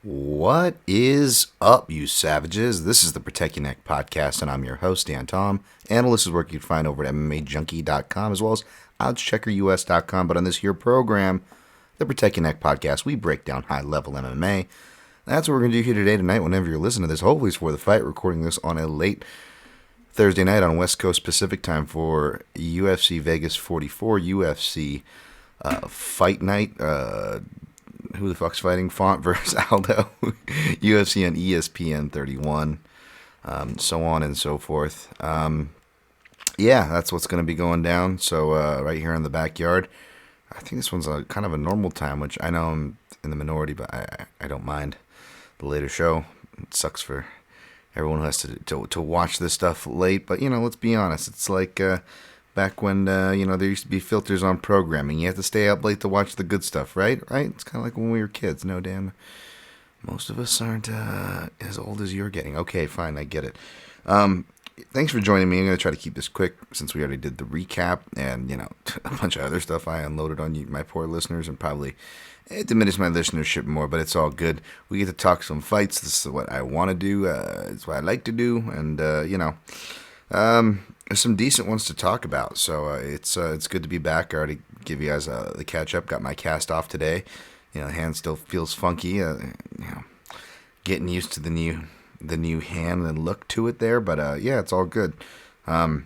What is up, you savages? This is the Protect Your Neck podcast, and I'm your host, Dan Tom. Analyst is work you can find over at MMAJunkie.com as well as OddsCheckerUS.com. But on this here program, the Protect Your Neck podcast, we break down high-level MMA. That's what we're going to do here today, tonight, whenever you're listening to this. Hopefully it's for the fight, recording this on a late Thursday night on West Coast Pacific time for UFC Vegas 44, UFC Fight Night. Who the fuck's fighting? Font versus Aldo. UFC on ESPN 31. So on and so forth. Yeah, that's what's going to be going down. So right here in the backyard. I think this one's kind of a normal time, which I know I'm in the minority, but I don't mind the later show. It sucks for everyone who has to watch this stuff late. But, let's be honest. It's like back when, there used to be filters on programming. You have to stay up late to watch the good stuff, right? Right? It's kind of like when we were kids. No, Dan, most of us aren't as old as you're getting. Okay, fine, I get it. Thanks for joining me. I'm going to try to keep this quick since we already did the recap and, a bunch of other stuff I unloaded on you, my poor listeners, and probably it diminished my listenership more, but it's all good. We get to talk some fights. This is what I want to do. It's what I like to do, and, there's some decent ones to talk about, so it's good to be back. I already give you guys the catch up. Got my cast off today. The hand still feels funky. Getting used to the new hand and look to it there, but yeah, it's all good. Yeah,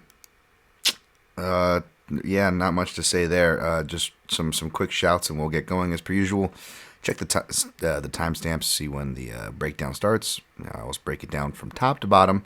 not much to say there. Just some quick shouts, and we'll get going as per usual. Check the timestamps to see when the breakdown starts. I always break it down from top to bottom.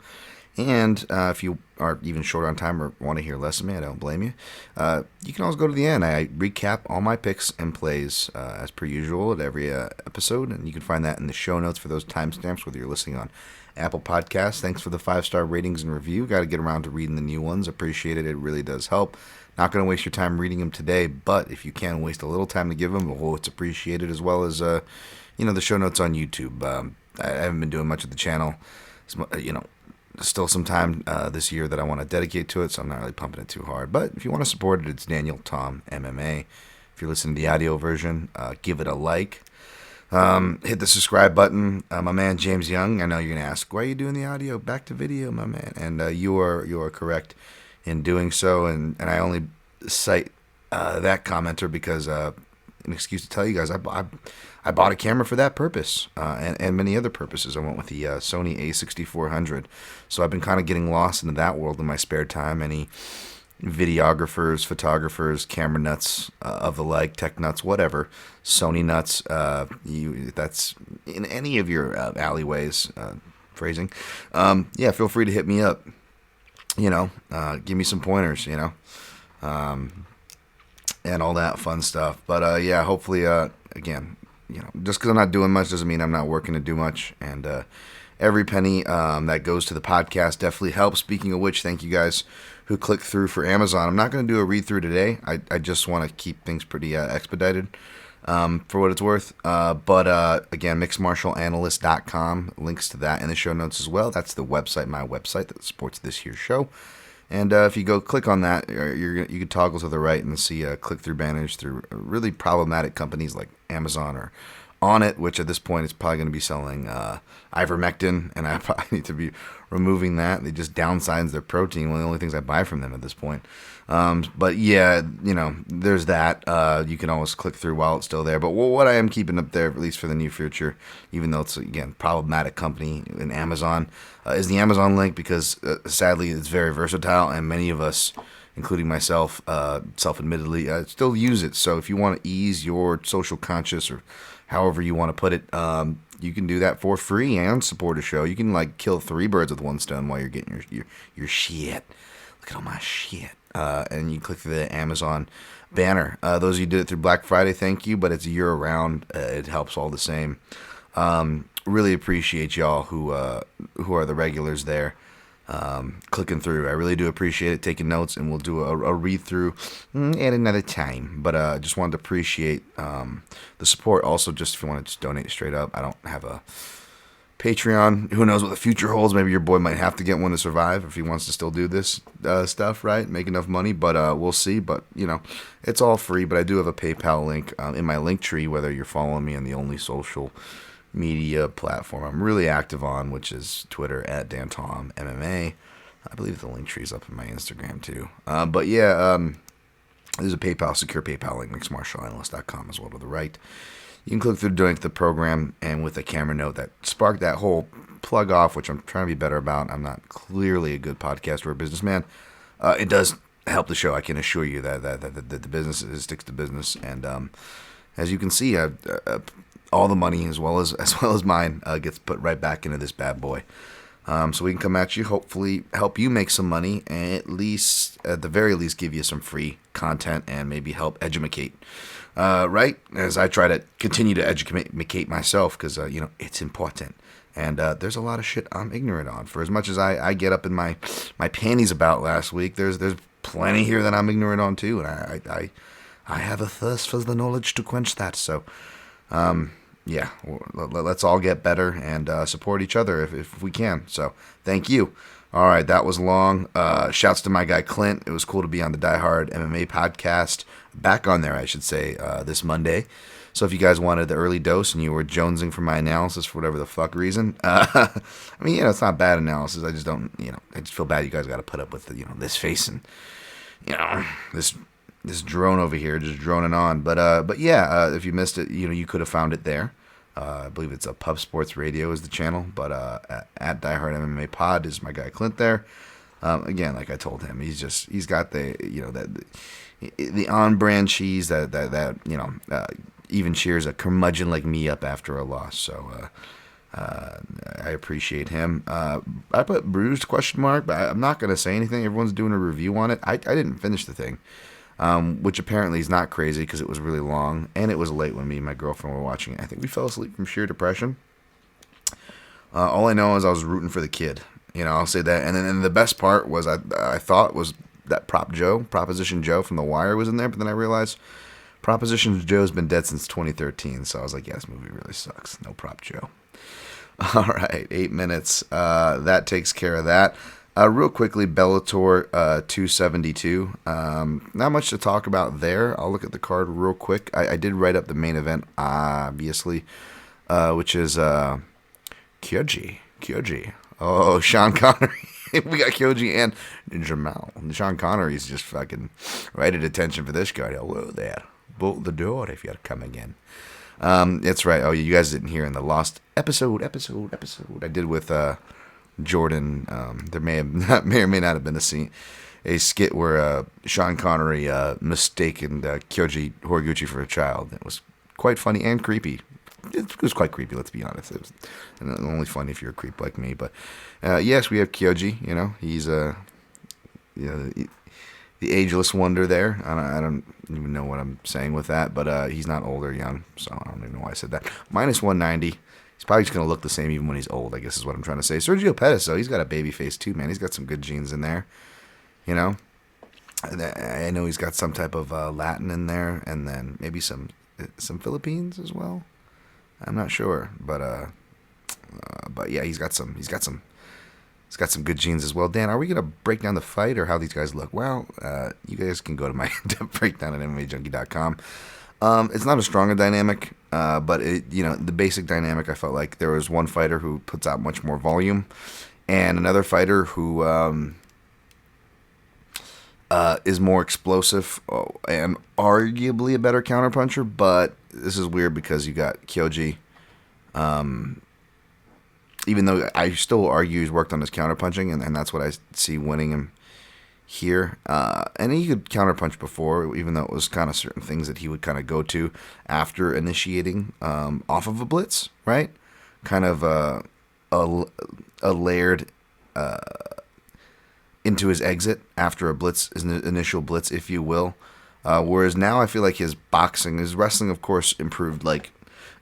And if you are even short on time or want to hear less of me, I don't blame you. You can always go to the end. I recap all my picks and plays as per usual at every episode, and you can find that in the show notes for those timestamps, whether you're listening on Apple Podcasts. Thanks for the 5-star ratings and review. Got to get around to reading the new ones. Appreciate it. It really does help. Not going to waste your time reading them today, but if you can waste a little time to give them, it's appreciated, as well as the show notes on YouTube. I haven't been doing much of the channel. Still some time this year that I want to dedicate to it, so I'm not really pumping it too hard. But if you want to support it, it's Daniel Tom MMA. If you're listening to the audio version, give it a like. Hit the subscribe button. My man James Young, I know you're going to ask, why are you doing the audio? Back to video, my man. And you are correct in doing so. And I only cite that commenter because an excuse to tell you guys, I bought a camera for that purpose and many other purposes. I went with the Sony a6400. So I've been kind of getting lost into that world in my spare time. Any videographers, photographers, camera nuts of the like, tech nuts, whatever, Sony nuts, that's in any of your alleyways, phrasing, yeah, feel free to hit me up, give me some pointers, and all that fun stuff. But yeah, hopefully, again, just because I'm not doing much doesn't mean I'm not working to do much, and every penny that goes to the podcast definitely helps. Speaking of which, thank you guys who clicked through for Amazon. I'm not going to do a read-through today. I just want to keep things pretty expedited for what it's worth. But again, mixedmartialanalyst.com, links to that in the show notes as well. That's the website, my website that supports this here show. And if you go click on that, you can toggle to the right and see click-through banners through really problematic companies like Amazon or On It, which at this point is probably going to be selling ivermectin, and I probably need to be removing that. They just downsize their protein. One of the only things I buy from them at this point. But yeah, there's that. You can always click through while it's still there. But what I am keeping up there, at least for the near future, even though it's, again, problematic company in Amazon, is the Amazon link, because sadly it's very versatile, and many of us, including myself, self-admittedly, still use it. So if you want to ease your social conscious, or however you want to put it, you can do that for free and support a show. You can kill 3 birds with one stone while you're getting your shit. Look at all my shit. And you click the Amazon banner. Those of you who did it through Black Friday, thank you, but it's year-round. It helps all the same. Really appreciate y'all who are the regulars there, clicking through. I really do appreciate it, taking notes, and we'll do a read-through at another time. But just wanted to appreciate the support. Also, just if you want to just donate straight up, I don't have a Patreon. Who knows what the future holds? Maybe your boy might have to get one to survive if he wants to still do this stuff, right? Make enough money, but we'll see. But, it's all free. But I do have a PayPal link in my link tree, whether you're following me on the only social media platform I'm really active on, which is Twitter at DanTomMMA. I believe the link tree's up in my Instagram too. But yeah, there's a PayPal, secure PayPal link, mixedmartialanalyst.com as well to the right. You can click through to donate to the program, and with a camera note that sparked that whole plug off, which I'm trying to be better about. I'm not clearly a good podcaster or businessman. It does help the show. I can assure you that the business sticks to business, and as you can see, all the money as well as mine gets put right back into this bad boy. So we can come at you, hopefully help you make some money, and at the very least, give you some free content and maybe help educate. Right? As I try to continue to educate myself, because, it's important. And there's a lot of shit I'm ignorant on. For as much as I get up in my panties about last week, there's plenty here that I'm ignorant on too. And I have a thirst for the knowledge to quench that. So, yeah, let's all get better and support each other if we can. So, thank you. All right, that was long. Shouts to my guy Clint. It was cool to be on the Die Hard MMA podcast. Back on there, I should say, this Monday. So if you guys wanted the early dose and you were jonesing for my analysis for whatever the fuck reason, I mean, it's not bad analysis. I just don't, I just feel bad you guys got to put up with, this face and, this drone over here just droning on. But yeah, if you missed it, you could have found it there. I believe it's a Pub Sports Radio is the channel, but at Die Hard MMA Pod is my guy Clint there. Again, like I told him, he's got the the on brand cheese that even cheers a curmudgeon like me up after a loss. So I appreciate him. I put bruised ? But I'm not gonna say anything. Everyone's doing a review on it. I didn't finish the thing. Which apparently is not crazy because it was really long and it was late when me and my girlfriend were watching it. I think we fell asleep from sheer depression. All I know is I was rooting for the kid. I'll say that. And then the best part was I thought was that Proposition Joe from The Wire was in there, but then I realized Proposition Joe's been dead since 2013. So I was like, yeah, this movie really sucks. No Prop Joe. All right, 8 minutes. That takes care of that. Real quickly, Bellator 272. Not much to talk about there. I'll look at the card real quick. I did write up the main event, obviously, which is Kyoji. Oh, Sean Connery. We got Kyoji and Jamal. Sean Connery's just fucking right at attention for this guy. Hello there. Bolt the door if you're coming in. That's right. Oh, you guys didn't hear in the lost episode I did with Jordan. There may or may not have been a skit where Sean Connery mistaken Kyoji Horiguchi for a child. It was quite funny and creepy. It was quite creepy, let's be honest. It was only funny if you're a creep like me. But yes, we have Kyoji. He's the ageless wonder there. I don't even know what I'm saying with that, but he's not old or young, so I don't even know why I said that. Minus 190. He's probably just going to look the same even when he's old, I guess is what I'm trying to say. Sergio Pettis, though, he's got a baby face too, man. He's got some good genes in there, I know he's got some type of Latin in there, and then maybe some Philippines as well. I'm not sure, but yeah, he's got some good genes as well. Dan, are we gonna break down the fight or how these guys look? Well, you guys can go to my breakdown at MMAJunkie.com. It's not a stronger dynamic, but the basic dynamic. I felt like there was one fighter who puts out much more volume, and another fighter who is more explosive and arguably a better counterpuncher. But this is weird because you got Kyoji. Even though I still argue he's worked on his counterpunching, and that's what I see winning him here. And he could counterpunch before, even though it was kind of certain things that he would kind of go to after initiating off of a blitz, right? Kind of a layered into his exit after a blitz, his initial blitz, if you will. Whereas now I feel like his wrestling, of course, improved like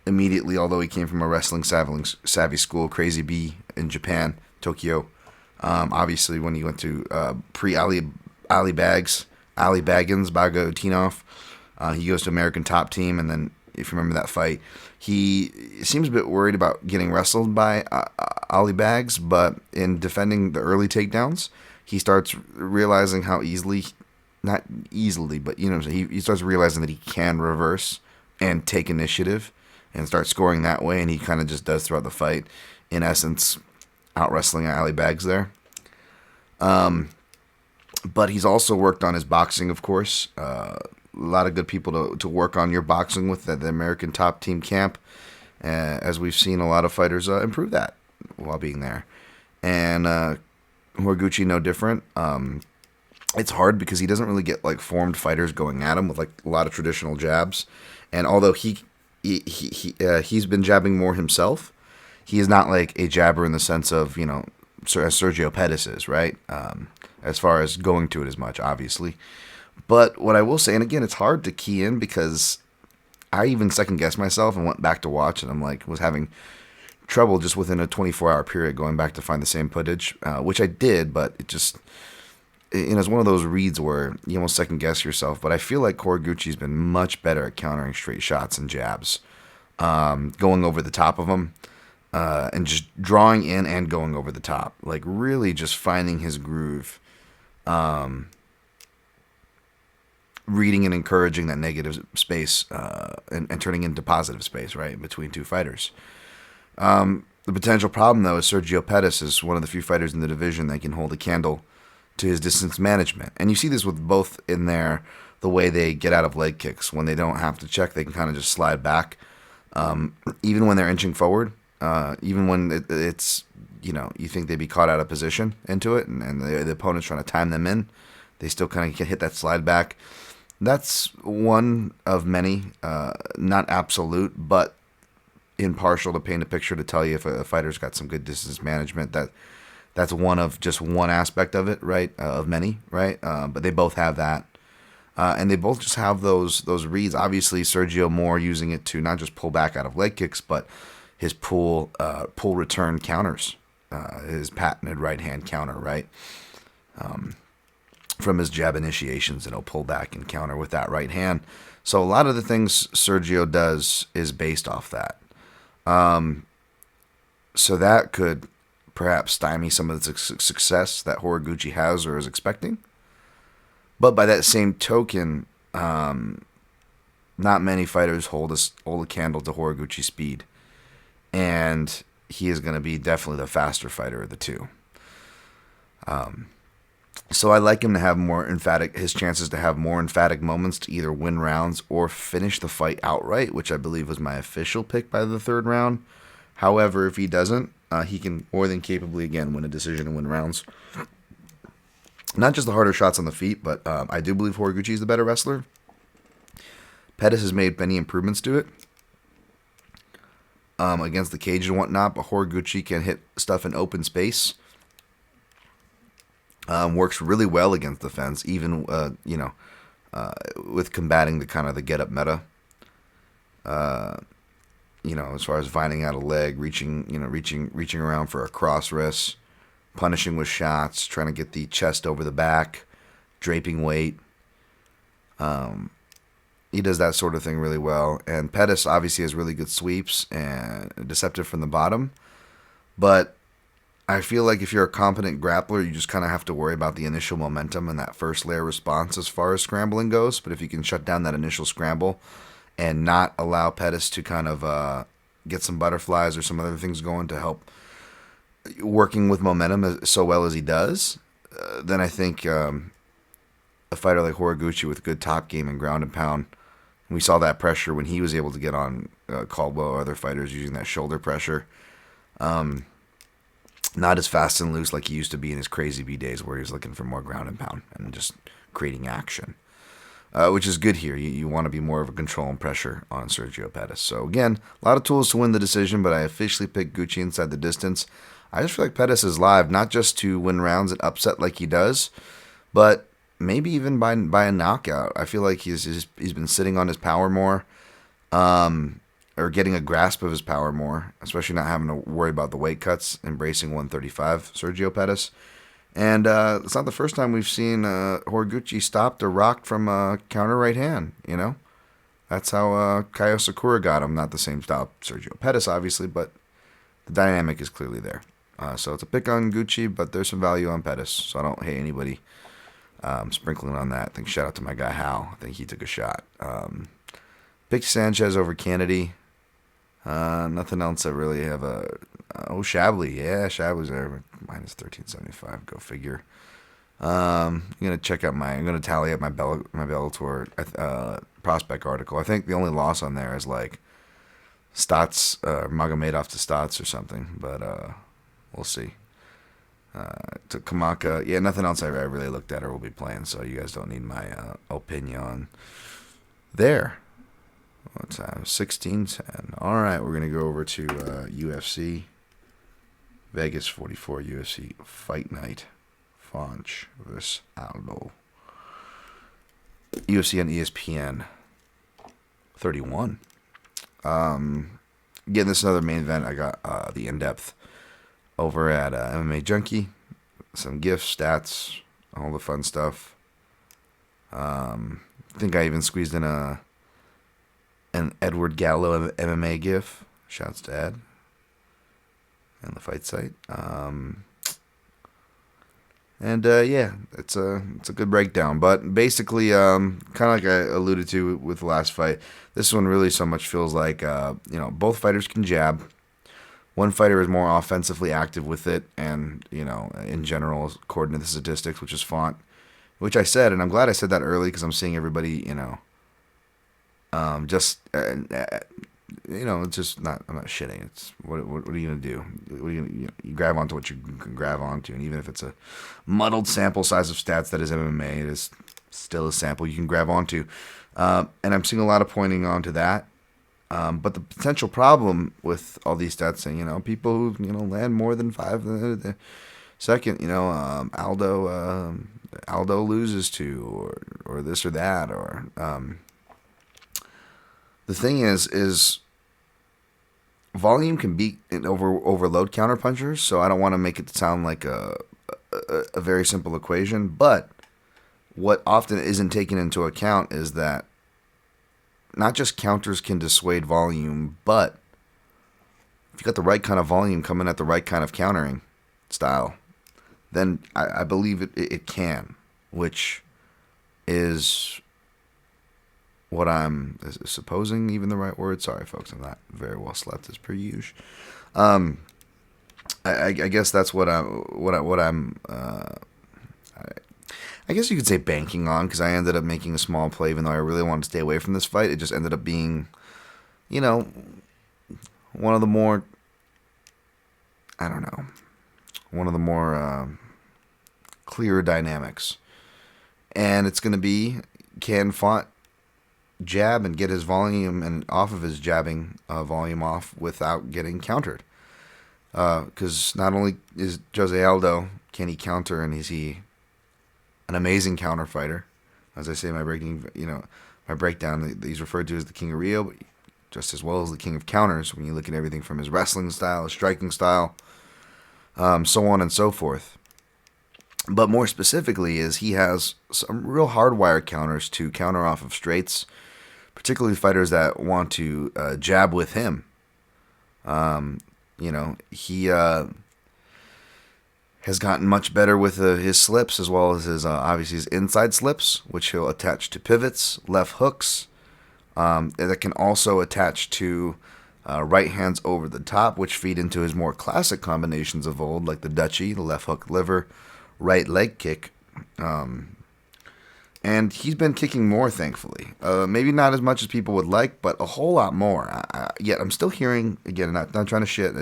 immediately, although he came from a wrestling savvy school, Crazy B in Japan, Tokyo. Obviously, when he went to pre-Ali Baggins, Bagotinov, he goes to American Top Team, and then, if you remember that fight, he seems a bit worried about getting wrestled by Ali Bags, but in defending the early takedowns, he starts realizing how not easily, but he starts realizing that he can reverse and take initiative, and start scoring that way, and he kind of just does throughout the fight. In essence, out wrestling Ali Bags there. But he's also worked on his boxing, of course. A lot of good people to work on your boxing with at the American Top Team camp, as we've seen a lot of fighters improve that while being there. And Horiguchi, no different. It's hard because he doesn't really get like formed fighters going at him with like a lot of traditional jabs. And although he's been jabbing more himself, he is not like a jabber in the sense of, you know, as Sergio Pettis is, right? As far as going to it as much, obviously. But what I will say, and again, it's hard to key in because I even second guessed myself and went back to watch, and I'm like, was having trouble just within a 24-hour period going back to find the same footage, which I did, but it just, you know, it's one of those reads where you almost second guess yourself. But I feel like Horiguchi's been much better at countering straight shots and jabs, going over the top of them, and just drawing in and going over the top, like really just finding his groove. Reading and encouraging that negative space and turning into positive space, right, between two fighters. The potential problem, though, is Sergio Pettis is one of the few fighters in the division that can hold a candle to his distance management. And you see this with both in there, the way they get out of leg kicks. When they don't have to check, they can kind of just slide back. Even when they're inching forward, even when it's, you know, you think they'd be caught out of position into it, and the opponent's trying to time them in, they still kind of can hit that slide back. That's one of many, not absolute, but impartial to paint a picture to tell you if a fighter's got some good distance management. That's one of just one aspect of it, right? Of many, right? But they both have that, and they both just have those reads. Obviously, Sergio more using it to not just pull back out of leg kicks, but his pull return counters, his patented right hand counter, right? From his jab initiations, and he'll pull back and counter with that right hand. So a lot of the things Sergio does is based off that. So that could perhaps stymie some of the success that Horiguchi has or is expecting. But by that same token, not many fighters hold a candle to Horiguchi's speed. And he is going to be definitely the faster fighter of the two. So I like him to have his chances to have more emphatic moments to either win rounds or finish the fight outright, which I believe was my official pick by the third round. However, if he doesn't, he can more than capably, again, win a decision and win rounds. Not just the harder shots on the feet, but I do believe Horiguchi is the better wrestler. Pettis has made many improvements to it against the cage and whatnot, but Horiguchi can hit stuff in open space. Works really well against the fence, even with combating the kind of the get up meta. As far as finding out a leg, reaching around for a cross wrist, punishing with shots, trying to get the chest over the back, draping weight. He does that sort of thing really well. And Pettis obviously has really good sweeps and deceptive from the bottom, but I feel like if you're a competent grappler, you just kind of have to worry about the initial momentum and that first layer response as far as scrambling goes. But if you can shut down that initial scramble and not allow Pettis to kind of get some butterflies or some other things going to help working with momentum so well as he does, then I think a fighter like Horiguchi with good top game and ground and pound, we saw that pressure when he was able to get on Caldwell or other fighters using that shoulder pressure. Not as fast and loose like he used to be in his crazy B days where he was looking for more ground and pound and just creating action, which is good here. You want to be more of a control and pressure on Sergio Pettis. So again, a lot of tools to win the decision, but I officially picked Gucci inside the distance. I just feel like Pettis is live, not just to win rounds and upset like he does, but maybe even by a knockout. I feel like he's been sitting on his power more, or getting a grasp of his power more, especially not having to worry about the weight cuts, embracing 135 Sergio Pettis. And it's not the first time we've seen Horiguchi stopped or rocked from a counter right hand, you know? That's how Kaio Sakura got him. Not the same style Sergio Pettis, obviously, but the dynamic is clearly there. So it's a pick on Gucci, but there's some value on Pettis, so I don't hate anybody sprinkling on that. I think shout out to my guy Hal. I think he took a shot. Picked Sanchez over Kennedy. Nothing else I really have a. Oh, Shabley. Yeah, Shabley's there. Minus 1375. Go figure. I'm gonna check out I'm gonna tally up my Bellator prospect article. I think the only loss on there is like Stotts, Magomedov to Stotts or something, but we'll see. To Kamaka, yeah, nothing else I really looked at or will be playing, so you guys don't need my opinion there. What's that? 16-10. All right, we're gonna go over to UFC Vegas 44 UFC Fight Night. Fonch versus Aldo. UFC on ESPN 31. Again, this is another main event. I got the in-depth over at MMA Junkie. Some gifts, stats, all the fun stuff. I think I even squeezed in an Edward Gallo MMA gif. Shouts to Ed. And the fight site. Yeah, it's a good breakdown. But basically, kind of like I alluded to with the last fight, this one really so much feels like both fighters can jab. One fighter is more offensively active with it, and in general, according to the statistics, which is Font, which I said, and I'm glad I said that early because I'm seeing everybody, just it's just not. I'm not shitting. It's what are you gonna do? You grab onto what you can grab onto, and even if it's a muddled sample size of stats that is MMA, it is still a sample you can grab onto. And I'm seeing a lot of pointing onto that. But the potential problem with all these stats saying, people who land more than 5 the second, Aldo loses to, or this or that, or the thing is volume can beat and overload counterpunchers, so I don't want to make it sound like a very simple equation. But what often isn't taken into account is that not just counters can dissuade volume, but if you got the right kind of volume coming at the right kind of countering style, then I believe it can, which is what I'm supposing even the right word. Sorry, folks, I'm not very well slept as per usual. I guess that's what I'm. I guess you could say banking on, because I ended up making a small play, even though I really wanted to stay away from this fight. It just ended up being, one of the more, clearer dynamics. And it's going to be, can Font jab and get his volume and off of his jabbing volume off without getting countered? Because not only is Jose Aldo, can he counter, and is he an amazing counter fighter? As I say, my breakdown, he's referred to as the King of Rio, but just as well as the King of Counters when you look at everything from his wrestling style, his striking style, so on and so forth. But more specifically is he has some real hardwire counters to counter off of straights, particularly fighters that want to jab with him. He has gotten much better with his slips, as well as his obviously his inside slips, which he'll attach to pivots, left hooks, that can also attach to right hands over the top, which feed into his more classic combinations of old, like the Dutchie, the left hook liver, right leg kick. And he's been kicking more, thankfully. Maybe not as much as people would like, but a whole lot more. Yet I'm still hearing, again, not trying to shit,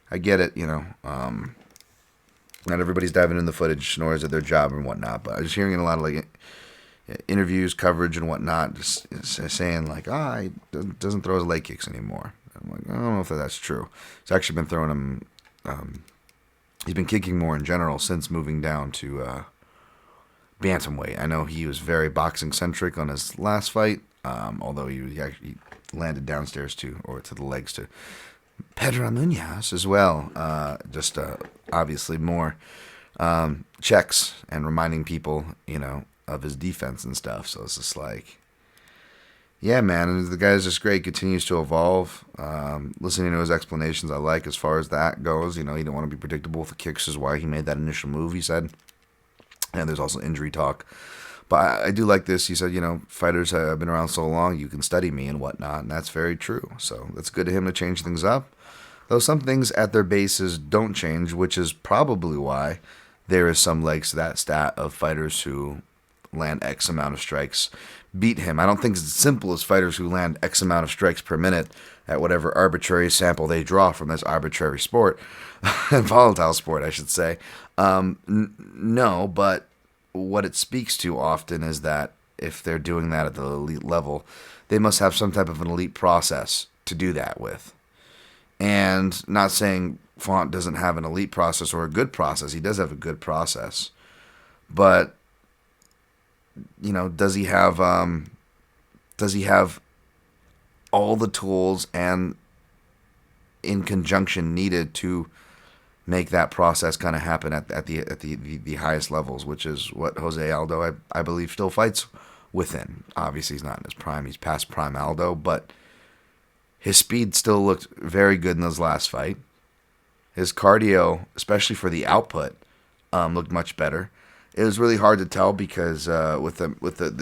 I get it, not everybody's diving in the footage, nor is it their job and whatnot, but I'm just hearing in a lot of interviews, coverage, and whatnot, just saying like, he doesn't throw his leg kicks anymore. I'm like, I don't know if that's true. He's actually been throwing them. He's been kicking more in general since moving down to bantamweight. I know he was very boxing centric on his last fight, although he actually landed downstairs to the legs to Pedro Munoz as well. Obviously more checks and reminding people, of his defense and stuff. So it's just like, yeah, man, and the guy's just great. Continues to evolve. Listening to his explanations, I like as far as that goes. He didn't want to be predictable with the kicks, is why he made that initial move, he said. And there's also injury talk But I do like this. He said, fighters have been around so long, you can study me and whatnot, and that's very true. So that's good of him to change things up. Though some things at their bases don't change, which is probably why there is some legs to that stat of fighters who land X amount of strikes beat him. I don't think it's as simple as fighters who land X amount of strikes per minute at whatever arbitrary sample they draw from this arbitrary sport, volatile sport, I should say. No, but what it speaks to often is that if they're doing that at the elite level, they must have some type of an elite process to do that with. And not saying Font doesn't have an elite process or a good process. He does have a good process. But, does he have all the tools and in conjunction needed to make that process kind of happen at the highest levels, which is what Jose Aldo, I believe, still fights within. Obviously, he's not in his prime. He's past prime Aldo, but his speed still looked very good in his last fight. His cardio, especially for the output, looked much better. It was really hard to tell because with the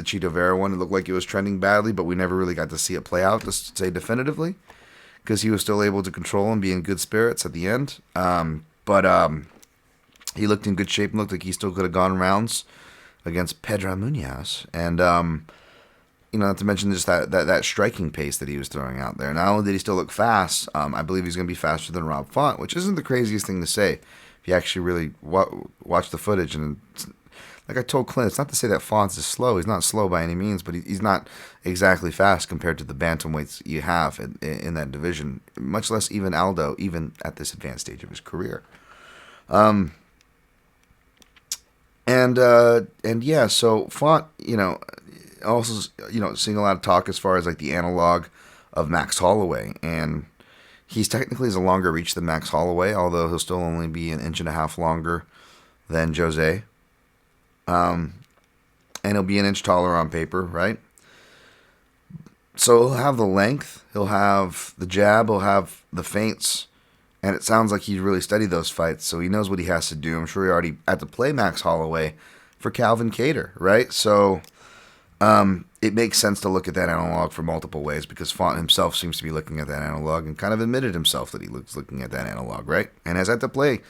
Chito Vera one, it looked like it was trending badly, but we never really got to see it play out, to say definitively, because he was still able to control and be in good spirits at the end. But he looked in good shape and looked like he still could have gone rounds against Pedro Munoz. And, not to mention just that striking pace that he was throwing out there. Not only did he still look fast, I believe he's going to be faster than Rob Font, which isn't the craziest thing to say if you actually really watch the footage. And like I told Clint, it's not to say that Font is slow. He's not slow by any means, but he's not exactly fast compared to the bantamweights you have in that division, much less even Aldo, even at this advanced stage of his career. And yeah, so Font, also, seeing a lot of talk as far as like the analog of Max Holloway, and he's technically has a longer reach than Max Holloway, although he'll still only be 1.5 inches longer than Jose. And he'll be 1 inch taller on paper, right? So he'll have the length, he'll have the jab, he'll have the feints, and it sounds like he's really studied those fights, so he knows what he has to do. I'm sure he already had to play Max Holloway for Calvin Kattar, right? So it makes sense to look at that analog for multiple ways, because Font himself seems to be looking at that analog and kind of admitted himself that he was looking at that analog, right? And has had to play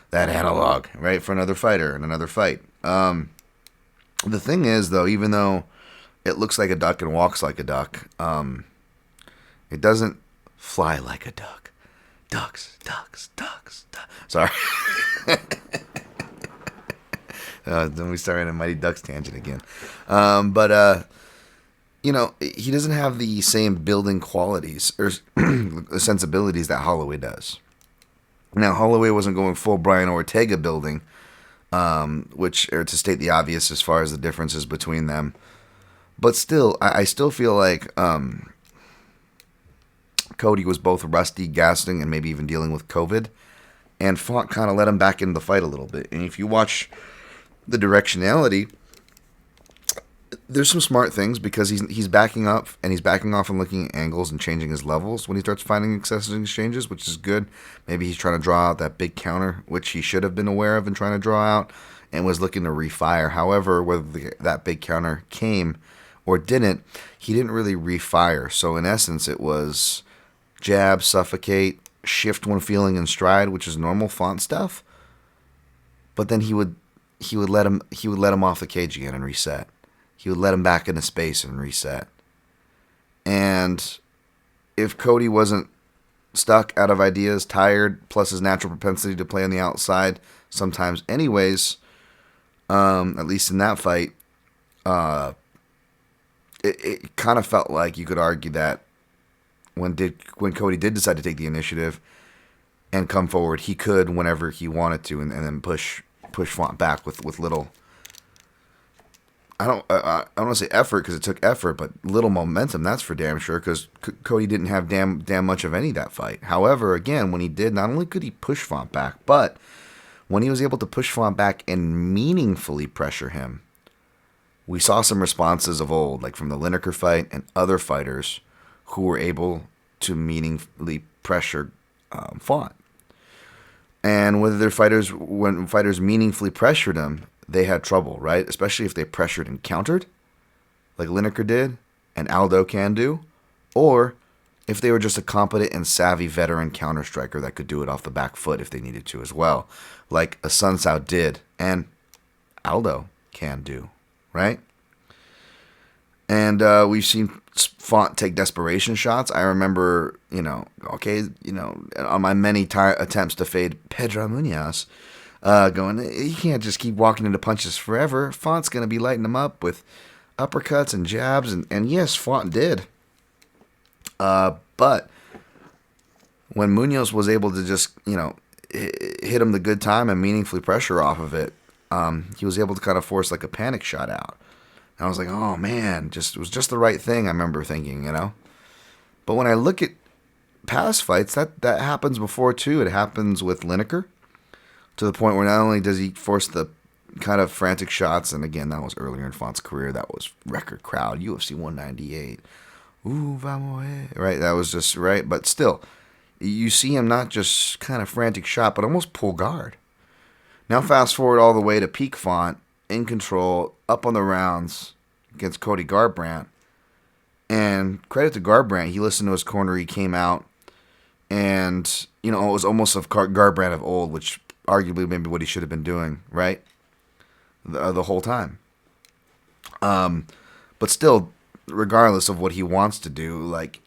that analog, right, for another fighter and another fight. The thing is, though, even though it looks like a duck and walks like a duck, it doesn't fly like a duck. Ducks. Sorry. Then we start in a Mighty Ducks tangent again. But he doesn't have the same building qualities or sensibilities that Holloway does. Now, Holloway wasn't going full Brian Ortega building, which, or to state the obvious as far as the differences between them. But still, I still feel like Cody was both rusty, gassing, and maybe even dealing with COVID. And Font kind of let him back into the fight a little bit. And if you watch the directionality, there's some smart things, because he's backing up, and he's backing off and looking at angles and changing his levels when he starts finding excessive exchanges, which is good. Maybe he's trying to draw out that big counter, which he should have been aware of and trying to draw out, and was looking to refire. However, whether that big counter came or didn't, he didn't really refire. So in essence, it was jab, suffocate, shift when feeling in stride, which is normal Font stuff. But then he would let him off the cage again and reset. He would let him back into space and reset. And if Cody wasn't stuck, out of ideas, tired, plus his natural propensity to play on the outside sometimes anyways, at least in that fight, it kind of felt like you could argue that when Cody did decide to take the initiative and come forward, he could whenever he wanted to, and then push Font back with little, I don't want to say effort, because it took effort, but little momentum, that's for damn sure, because Cody didn't have damn much of any that fight. However, again, when he did, not only could he push Font back, but when he was able to push Font back and meaningfully pressure him, we saw some responses of old, like from the Lineker fight and other fighters who were able to meaningfully pressure Font. And when fighters meaningfully pressured him, they had trouble, right? Especially if they pressured and countered, like Lineker did, and Aldo can do, or if they were just a competent and savvy veteran counter striker that could do it off the back foot if they needed to as well, like a Santos did, and Aldo can do, right? And we've seen Font take desperation shots. I remember, on my many attempts to fade Pedro Munoz, going, you can't just keep walking into punches forever. Font's going to be lighting him up with uppercuts and jabs, and yes, Font did. But when Munoz was able to just, hit him the good time and meaningfully pressure off of it, he was able to kind of force like a panic shot out. And I was like, oh man, it was just the right thing, I remember thinking, But when I look at past fights, that happens before too. It happens with Lineker, to the point where not only does he force the kind of frantic shots, and again, that was earlier in Font's career, that was record crowd, UFC 198. Ooh, vamos, right? That was just right. But still, you see him not just kind of frantic shot, but almost pull guard. Now fast forward all the way to peak Font, in control, up on the rounds against Cody Garbrandt. And credit to Garbrandt, he listened to his corner, he came out, and, it was almost of Garbrandt of old, which arguably maybe what he should have been doing, right? The whole time. But still, regardless of what he wants to do, like,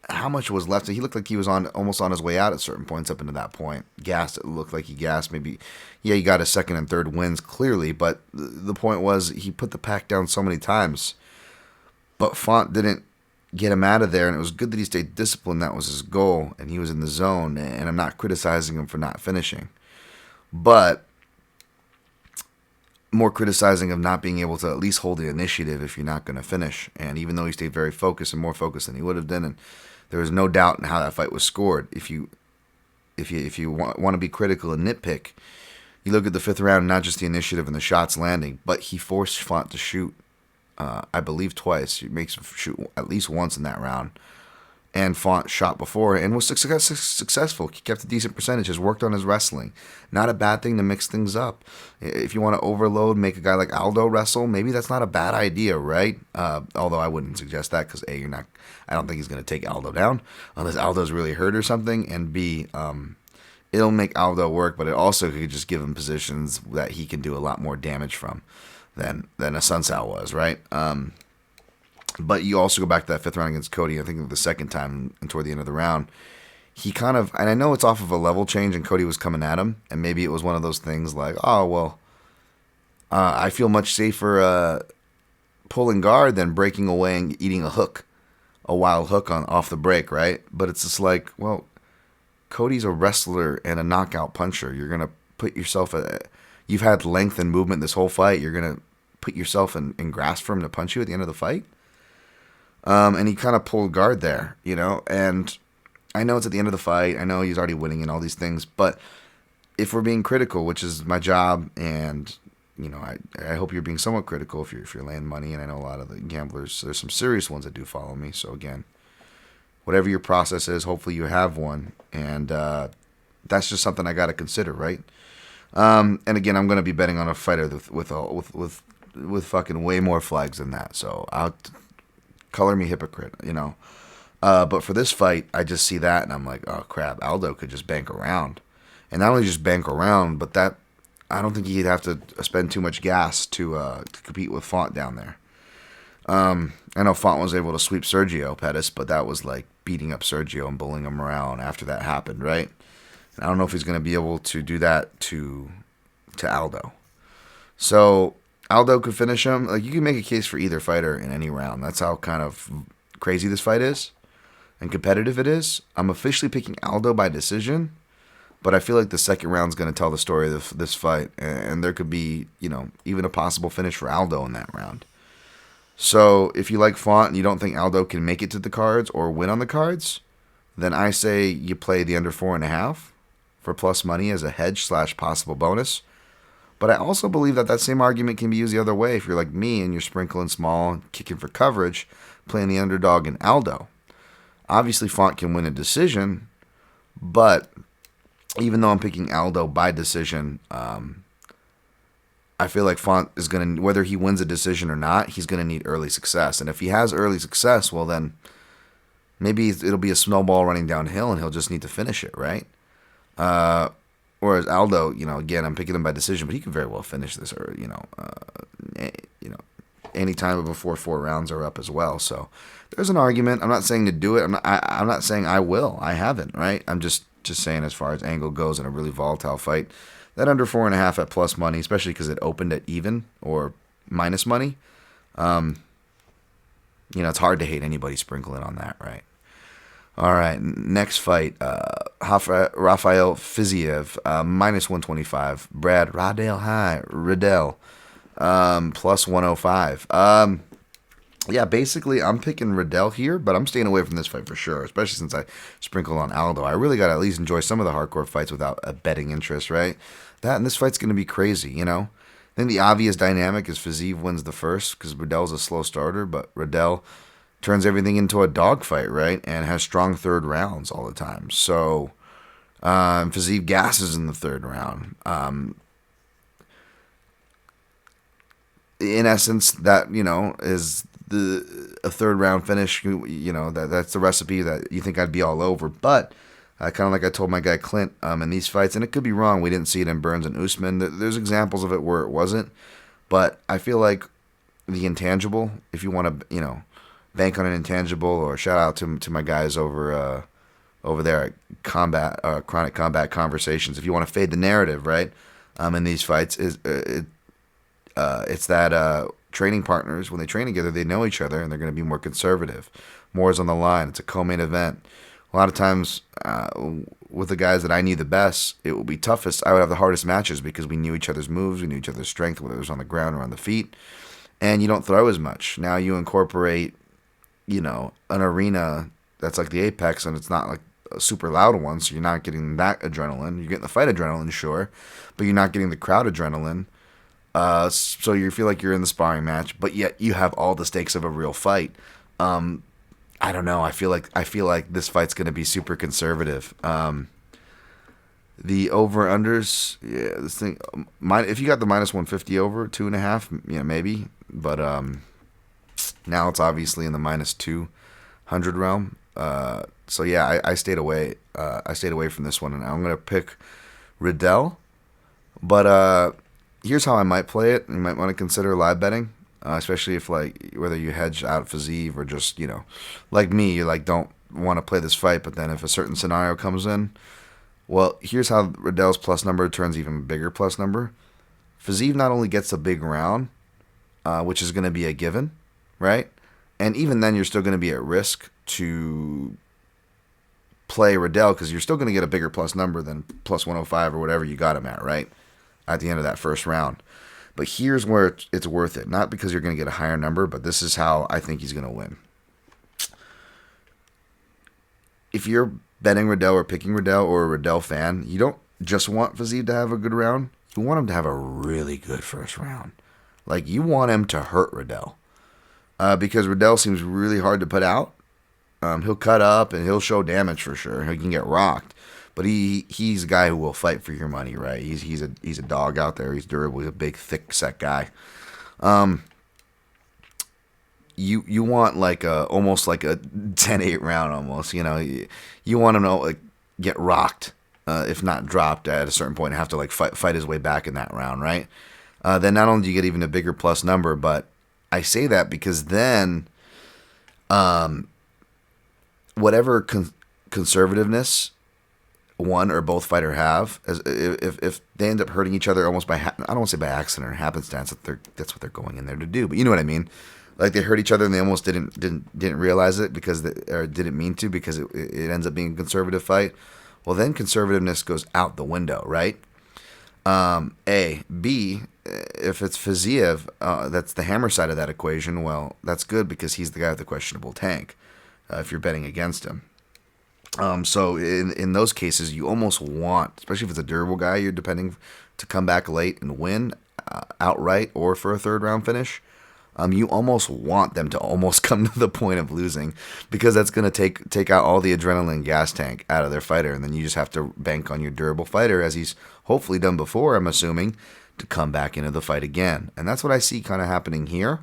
how much was left? He looked like he was almost on his way out at certain points up into that point. Gassed, it looked like he gassed. Maybe, yeah, he got his second and third wins clearly, but the point was he put the pack down so many times. But Font didn't get him out of there, and it was good that he stayed disciplined. That was his goal, and he was in the zone, and I'm not criticizing him for not finishing. But more criticizing of not being able to at least hold the initiative if you're not going to finish. And even though he stayed very focused and more focused than he would have done, and there was no doubt in how that fight was scored. If you want to be critical and nitpick, you look at the fifth round, not just the initiative and the shots landing, but he forced Font to shoot, I believe twice. He makes him shoot at least once in that round. And Font shot before and was successful. He kept a decent percentage, has worked on his wrestling. Not a bad thing to mix things up. If you want to overload, make a guy like Aldo wrestle, maybe that's not a bad idea, right? Although I wouldn't suggest that because A, I don't think he's going to take Aldo down unless Aldo's really hurt or something. And B, it'll make Aldo work, but it also could just give him positions that he can do a lot more damage from than a Sunsao was, right? But you also go back to that fifth round against Cody, I think the second time and toward the end of the round, he kind of, and I know it's off of a level change and Cody was coming at him, and maybe it was one of those things like, oh, well, I feel much safer pulling guard than breaking away and eating a hook, a wild hook off the break, right? But it's just like, well, Cody's a wrestler and a knockout puncher. You're going to put yourself, you've had length and movement this whole fight. You're going to put yourself in grasp for him to punch you at the end of the fight? And he kind of pulled guard there, and I know it's at the end of the fight. I know he's already winning and all these things, but if we're being critical, which is my job, and, I hope you're being somewhat critical if you're laying money, and I know a lot of the gamblers, there's some serious ones that do follow me, so again, whatever your process is, hopefully you have one, and that's just something I got to consider, right? And again, I'm going to be betting on a fighter with fucking way more flags than that, so I'll color me hypocrite, But for this fight, I just see that, and I'm like, oh, crap, Aldo could just bank around. And not only just bank around, but that I don't think he'd have to spend too much gas to compete with Font down there. I know Font was able to sweep Sergio Pettis, but that was like beating up Sergio and bullying him around after that happened, right? And I don't know if he's going to be able to do that to Aldo. So Aldo could finish him. Like, you can make a case for either fighter in any round. That's how kind of crazy this fight is and competitive it is. I'm officially picking Aldo by decision, but I feel like the second round is going to tell the story of this fight, and there could be, even a possible finish for Aldo in that round. So if you like Font and you don't think Aldo can make it to the cards or win on the cards, then I say you play the under 4.5 for plus money as a hedge / possible bonus. But I also believe that same argument can be used the other way if you're like me and you're sprinkling small and kicking for coverage, playing the underdog in Aldo. Obviously, Font can win a decision, but even though I'm picking Aldo by decision, I I feel like Font is going to, whether he wins a decision or not, he's going to need early success. And if he has early success, well, then maybe it'll be a snowball running downhill and he'll just need to finish it, right? Whereas Aldo, again, I'm picking him by decision, but he could very well finish this, or any time before 4 rounds are up as well. So there's an argument. I'm not saying to do it. I'm not saying I will. I haven't, right? I'm just saying as far as angle goes in a really volatile fight, that under 4.5 at plus money, especially because it opened at even or minus money. It's hard to hate anybody sprinkling on that, right? All right, next fight, Rafael Fiziev, minus 125. Brad Riddell, plus 105. Yeah, basically, I'm picking Riddell here, but I'm staying away from this fight for sure, especially since I sprinkled on Aldo. I really got to at least enjoy some of the hardcore fights without a betting interest, right? That and this fight's going to be crazy, I think the obvious dynamic is Fiziev wins the first because Riddell's a slow starter, but Riddell turns everything into a dogfight, right? And has strong third rounds all the time. So Fiziev gasses in the third round. In essence, that, is a third round finish. That's the recipe that you think I'd be all over. But kind of like I told my guy Clint in these fights, and it could be wrong. We didn't see it in Burns and Usman. There's examples of it where it wasn't. But I feel like the intangible, if you want to, bank on an intangible, or shout out to my guys over there at Chronic Combat Conversations. If you want to fade the narrative, right, in these fights, it's that training partners, when they train together, they know each other and they're going to be more conservative. More is on the line. It's a co-main event. A lot of times, with the guys that I knew the best, it would be toughest. I would have the hardest matches because we knew each other's moves, we knew each other's strength, whether it was on the ground or on the feet, and you don't throw as much. Now you incorporate an arena that's like the apex, and it's not like a super loud one, so you're not getting that adrenaline. You're getting the fight adrenaline, sure, but you're not getting the crowd adrenaline. So you feel like you're in the sparring match, but yet you have all the stakes of a real fight. I don't know. I feel like this fight's going to be super conservative. The over-unders, yeah, this thing, if you got the minus 150 over, 2.5, maybe, but now it's obviously in the minus 200 realm. So yeah, I stayed away. I stayed away from this one, and I'm gonna pick Riddell. But here's how I might play it. You might want to consider live betting, especially if whether you hedge out Fiziev or just like me, you don't want to play this fight. But then if a certain scenario comes in, well, here's how Riddell's plus number turns even bigger plus number. Fiziev not only gets a big round, which is going to be a given, right? And even then, you're still going to be at risk to play Riddell because you're still going to get a bigger plus number than plus 105 or whatever you got him at, right? At the end of that first round. But here's where it's worth it. Not because you're going to get a higher number, but this is how I think he's going to win. If you're betting Riddell or picking Riddell or a Riddell fan, you don't just want Fiziev to have a good round. You want him to have a really good first round. You want him to hurt Riddell. Because Riddell seems really hard to put out. He'll cut up and he'll show damage for sure. He can get rocked. But he's a guy who will fight for your money, right? He's a dog out there. He's durable. He's a big, thick set guy. You want almost like a 10-8 round almost. You want him to get rocked, if not dropped at a certain point, and have to fight his way back in that round, right? Then not only do you get even a bigger plus number, but I say that because then, whatever conservativeness one or both fighter have, if they end up hurting each other almost by I don't want to say by accident or happenstance, that's what they're going in there to do, but you know what I mean. They hurt each other and they almost didn't realize it or didn't mean to because it ends up being a conservative fight. Well, then conservativeness goes out the window, right? A. B. If it's Fiziev, that's the hammer side of that equation. Well, that's good because he's the guy with the questionable tank. If you're betting against him. So in those cases, you almost want, especially if it's a durable guy, you're depending to come back late and win outright or for a third round finish. you almost want them to almost come to the point of losing, because that's going to take out all the adrenaline gas tank out of their fighter, and then you just have to bank on your durable fighter, as he's hopefully done before, I'm assuming, to come back into the fight again. And that's what I see kind of happening here,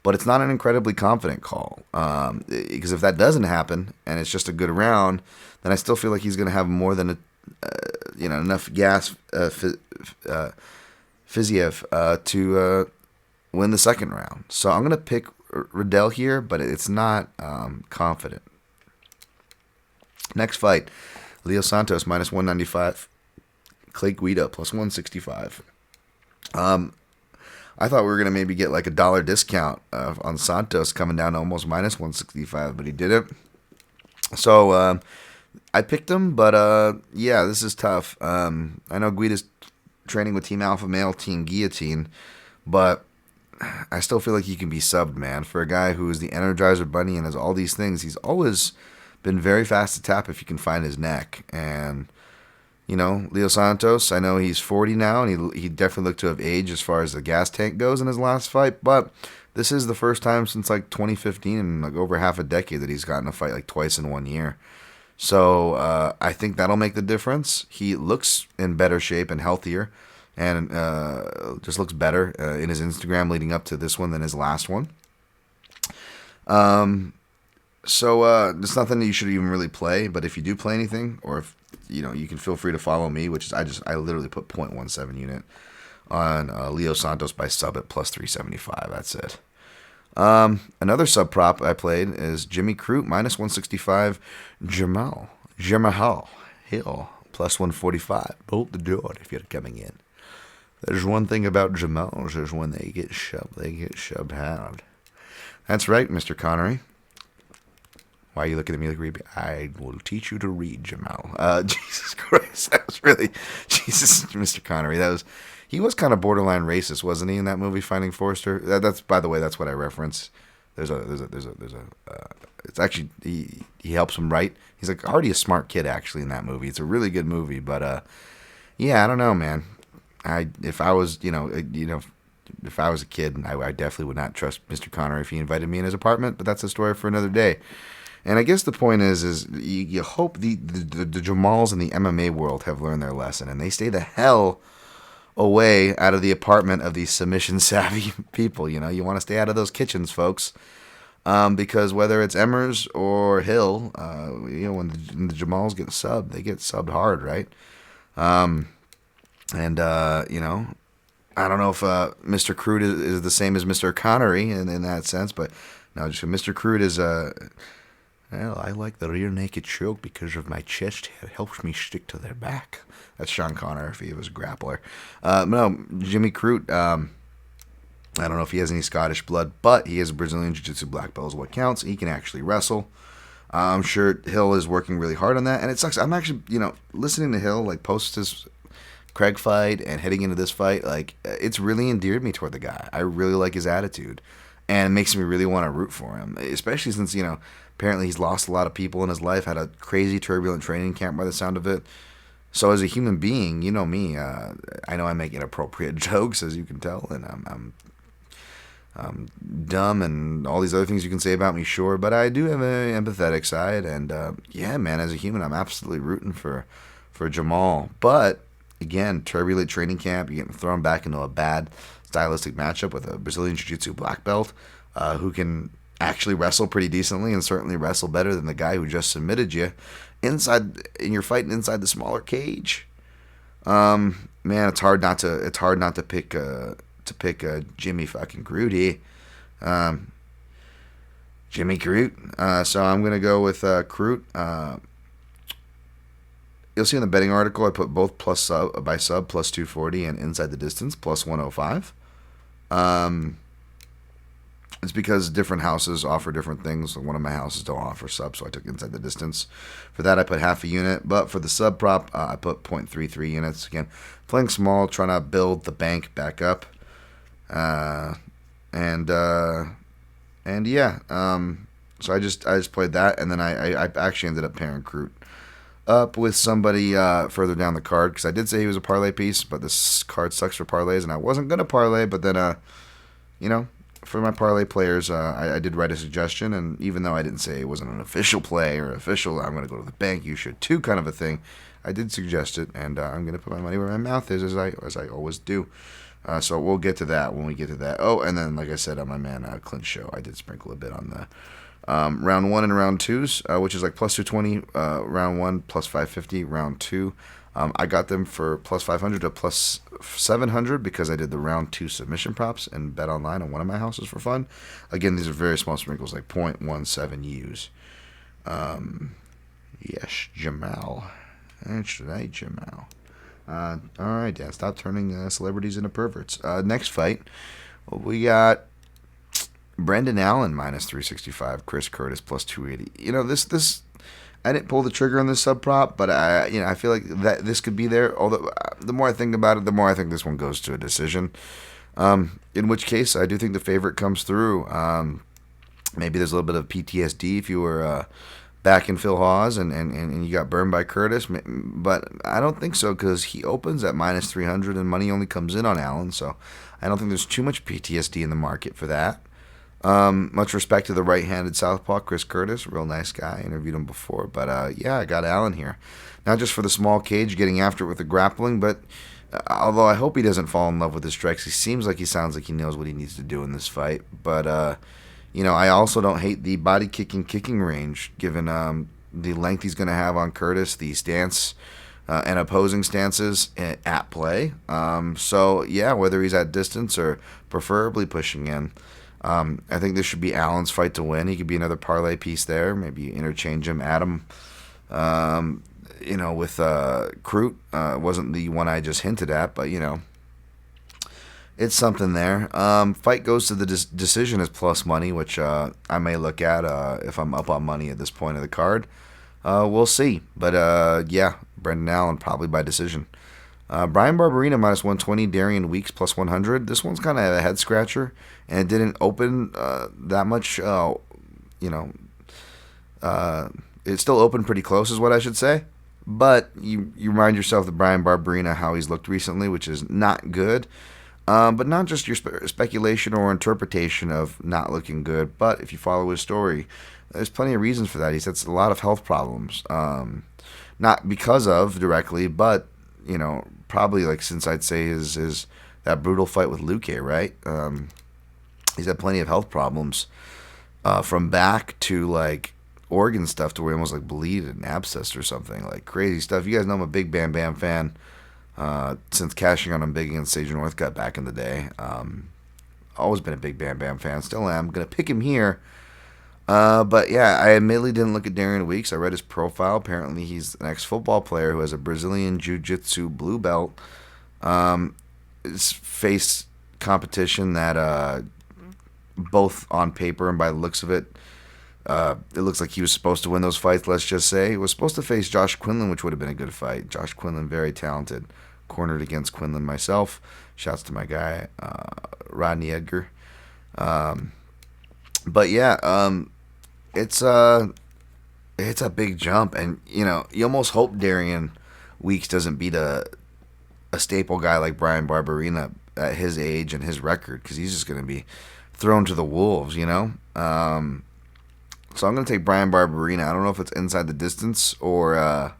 but it's not an incredibly confident call, because if that doesn't happen and it's just a good round, then I still feel like he's going to have more than enough gas Fiziev to win the second round. So I'm going to pick Riddell here, but it's not confident. Next fight, Leo Santos minus 195, Clay Guida plus 165. I thought we were going to maybe get like $1 discount on Santos coming down to almost minus 165, but he didn't. So I picked him, but yeah, this is tough. I know Guida's training with Team Alpha Male, Team Guillotine, but I still feel like he can be subbed, man. For a guy who is the Energizer Bunny and has all these things, he's always been very fast to tap if you can find his neck. And, you know, Leo Santos, I know he's 40 now, and he definitely looked to have aged as far as the gas tank goes in his last fight, but this is the first time since like 2015 and like over half a decade that he's gotten a fight like twice in 1 year. So I think that'll make the difference. He looks in better shape and healthier, and just looks better in his Instagram leading up to this one than his last one. So there's nothing that you should even really play, but if you do play anything, or if you can feel free to follow me, which is I literally put 0.17 unit on Leo Santos by sub at plus 375. That's it. Another sub prop I played is Jimmy Crute minus 165, Jamal Hill plus 145. Bolt the door if you're coming in. There's one thing about Jamals is when they get shoved hard. That's right, Mr. Connery. Why are you looking at me like creepy? I will teach you to read, Jamal. Jesus Christ, that was really Jesus, Mr. Connery. He was kind of borderline racist, wasn't he, in that movie Finding Forrester? That's by the way, that's what I reference. There's a. It's actually he helps him write. He's like already a smart kid actually in that movie. It's a really good movie, but yeah, I don't know, man. If I was if I was a kid, I definitely would not trust Mr. Connery if he invited me in his apartment. But that's a story for another day. And I guess the point is you hope the Jamals in the MMA world have learned their lesson, and they stay the hell away out of the apartment of these submission-savvy people. You want to stay out of those kitchens, folks, because whether it's Emmers or Hill, when the Jamals get subbed, they get subbed hard, right? I don't know if Mr. Crute is the same as Mr. Connery in that sense, but no, just Mr. Crute is well, I like the rear naked choke because of my chest hair. It helps me stick to their back. That's Sean Connery if he was a grappler. No, Jimmy Crute, I don't know if he has any Scottish blood, but he is a Brazilian Jiu-Jitsu black belt is what counts. He can actually wrestle. I'm sure Hill is working really hard on that, and it sucks. I'm actually, listening to Hill, like, post his Craig fight and heading into this fight, like, it's really endeared me toward the guy. I really like his attitude, and it makes me really want to root for him, especially since, apparently he's lost a lot of people in his life, had a crazy turbulent training camp by the sound of it. So as a human being, you know me, I know I make inappropriate jokes, as you can tell, and I'm dumb and all these other things you can say about me, sure, but I do have an empathetic side, and yeah, man, as a human, I'm absolutely rooting for Jamal. But again, turbulent training camp, you're getting thrown back into a bad stylistic matchup with a Brazilian Jiu-Jitsu black belt who can actually wrestle pretty decently and certainly wrestle better than the guy who just submitted you in your fighting inside the smaller cage. Man, it's hard not to pick Jimmy fucking Crute. Jimmy Crute. So I'm gonna go with Crute. You'll see in the betting article I put both plus sub by sub plus 240 and inside the distance plus 105. It's because different houses offer different things. One of my houses don't offer sub, so I took inside the distance. For that, I put half a unit. But for the sub prop, I put 0.33 units. Again, playing small, trying to build the bank back up. And yeah. So I just played that, and then I actually ended up pairing Crute up with somebody further down the card, because I did say he was a parlay piece, but this card sucks for parlays, and I wasn't gonna parlay, but then for my parlay players, I did write a suggestion, and even though I didn't say it wasn't an official play or official, I'm going to go to the bank, you should too, kind of a thing, I did suggest it, and I'm going to put my money where my mouth is, as I always do. So we'll get to that when we get to that. Oh, and then, like I said, on my man Clint's show, I did sprinkle a bit on the round 1 and round 2s, which is like plus 220 round 1, plus 550 round 2. I got them for plus 500 to plus 700 because I did the round 2 submission props and bet online on one of my houses for fun. Again, these are very small sprinkles, like 0.17 U's. Yes, Jamal. That's right, Jamal. All right, Dan, stop turning celebrities into perverts. Next fight, we got Brendan Allen minus 365, Chris Curtis plus 280. You know, this I didn't pull the trigger on this sub prop, but I feel like that this could be there. Although the more I think about it, the more I think this one goes to a decision. In which case, I do think the favorite comes through. Maybe there's a little bit of PTSD if you were back in Phil Hawes and you got burned by Curtis, but I don't think so because he opens at minus 300 and money only comes in on Allen, so I don't think there's too much PTSD in the market for that. Much respect to the right-handed southpaw, Chris Curtis, real nice guy. Interviewed him before, but yeah, I got Allen here. Not just for the small cage, getting after it with the grappling, but although I hope he doesn't fall in love with his strikes, he sounds like he knows what he needs to do in this fight. But I also don't hate the body kicking range, given the length he's going to have on Curtis, the stance and opposing stances at play. So yeah, whether he's at distance or preferably pushing in. I think this should be Allen's fight to win. He could be another parlay piece there. Maybe interchange him, add him, with Crute. Wasn't the one I just hinted at, but, it's something there. Fight goes to the decision as plus money, which I may look at if I'm up on money at this point of the card. We'll see. But, yeah, Brendan Allen probably by decision. Brian Barberina minus 120, Darian Weeks plus 100. This one's kind of a head scratcher, and it didn't open that much. It still opened pretty close, is what I should say. But you remind yourself that Brian Barberina, how he's looked recently, which is not good. But not just your speculation or interpretation of not looking good, but if you follow his story, there's plenty of reasons for that. He's had a lot of health problems, not because of directly, but probably like since I'd say his that brutal fight with Luque, right? He's had plenty of health problems from back to like organ stuff to where he almost like bleeded and abscessed or something, like crazy stuff. You guys know I'm a big Bam Bam fan since cashing on him big against Sage Northcutt back in the day. Always been a big Bam Bam fan, still am. Gonna pick him here. But yeah, I admittedly didn't look at Darian Weeks. I read his profile. Apparently, he's an ex-football player who has a Brazilian Jiu-Jitsu blue belt. It's faced competition that both on paper and by the looks of it, it looks like he was supposed to win those fights, let's just say. He was supposed to face Josh Quinlan, which would have been a good fight. Josh Quinlan, very talented. Cornered against Quinlan myself. Shouts to my guy, Rodney Edgar. But yeah, it's a big jump, and you almost hope Darian Weeks doesn't beat a staple guy like Brian Barberina at his age and his record, because he's just going to be thrown to the wolves, So I'm going to take Brian Barberina. I don't know if it's inside the distance or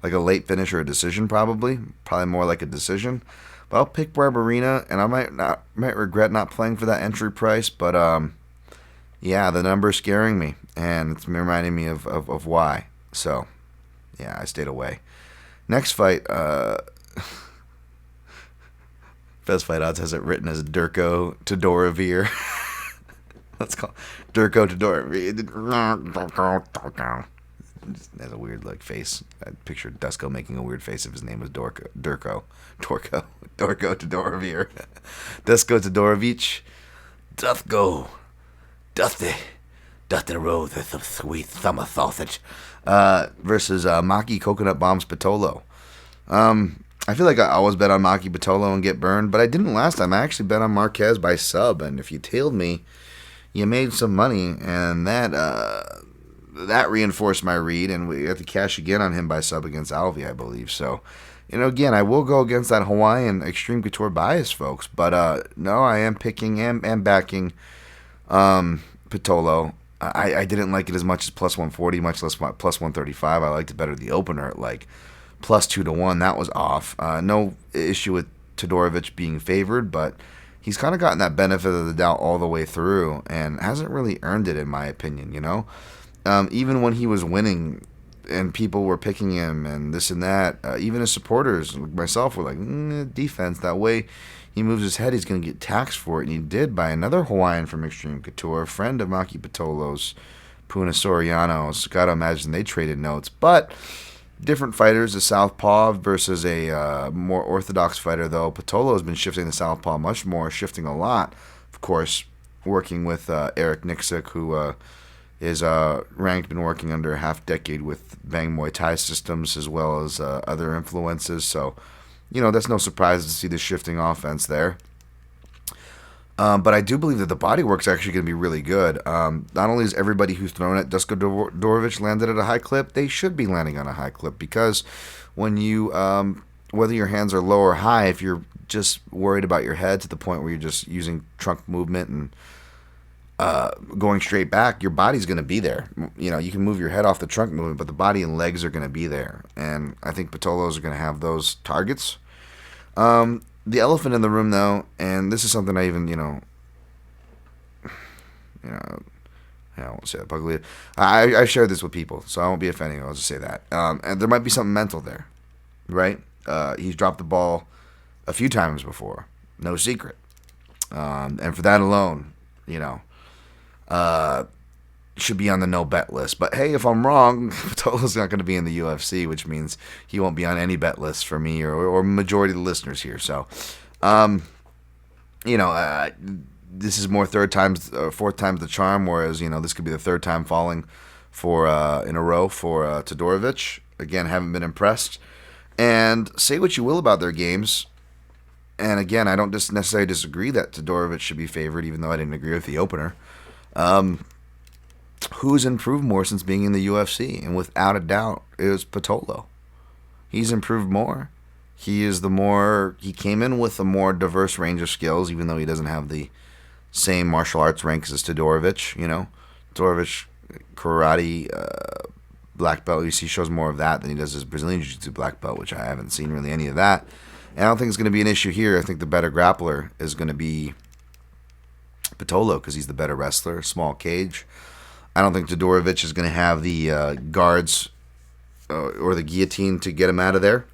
like a late finish or a decision, probably more like a decision. But I'll pick Barberina, and I might regret not playing for that entry price, but yeah, the number's scaring me, and it's reminding me of why. So, yeah, I stayed away. Next fight, Best Fight Odds has it written as Durko Todorovir. Let's call Durko Todorovir. Has a weird face. I pictured Dusko making a weird face if his name was Durko Todorovir. Dusko Todorovich. Doth the road with some sweet summer sausage. Versus Maki Coconut Bombs Patolo. I feel like I always bet on Maki Patolo and get burned, but I didn't last time. I actually bet on Marquez by sub, and if you tailed me, you made some money, and that that reinforced my read, and we have to cash again on him by sub against Alvey, I believe. So, again, I will go against that Hawaiian Extreme Couture bias, folks. But no, I am picking and backing Pitolo. I didn't like it as much as plus 140, much less plus 135. I liked it better the opener at like plus 2-1. That was off. No issue with Todorovic being favored, but he's kind of gotten that benefit of the doubt all the way through and hasn't really earned it, in my opinion, Even when he was winning and people were picking him and this and that, even his supporters, like myself, were like, defense, that way he moves his head, he's going to get taxed for it. And he did by another Hawaiian from Extreme Couture, a friend of Maki Pitolo's, Puna Soriano's. Got to imagine they traded notes. But different fighters, a southpaw versus a more orthodox fighter, though. Pitolo has been shifting the southpaw much more, shifting a lot. Of course, working with Eric Nixick, who is ranked, been working under a half decade with Bang Muay Thai systems as well as other influences. So, that's no surprise to see the shifting offense there. But I do believe that the bodywork's actually going to be really good. Not only is everybody who's thrown at Dusko Dorovic landed at a high clip, they should be landing on a high clip, because when you, whether your hands are low or high, if you're just worried about your head to the point where you're just using trunk movement and going straight back, your body's going to be there. You can move your head off the trunk movement, but the body and legs are going to be there. And I think Pitolo's are going to have those targets. The elephant in the room, though, and this is something I even, I won't say that publicly. I shared this with people, so I won't be offending. I'll just say that. And there might be something mental there, right? He's dropped the ball a few times before, no secret. And for that alone, should be on the no bet list. But hey, if I'm wrong, Pitolo's not going to be in the UFC, which means he won't be on any bet list for me or majority of the listeners here. So, this is more fourth time's the charm, whereas, this could be the third time falling for in a row for Todorovic. Again, haven't been impressed. And say what you will about their games. And again, I don't just necessarily disagree that Todorovic should be favored, even though I didn't agree with the opener. Who's improved more since being in the UFC? And without a doubt, it was Pitolo. He's improved more. He came in with a more diverse range of skills, even though he doesn't have the same martial arts ranks as Todorovic, Todorovic, karate, black belt, he shows more of that than he does his Brazilian Jiu-Jitsu black belt, which I haven't seen really any of that. And I don't think it's going to be an issue here. I think the better grappler is going to be Pitolo, because he's the better wrestler, small cage. I don't think Todorovic is going to have the guards or the guillotine to get him out of there.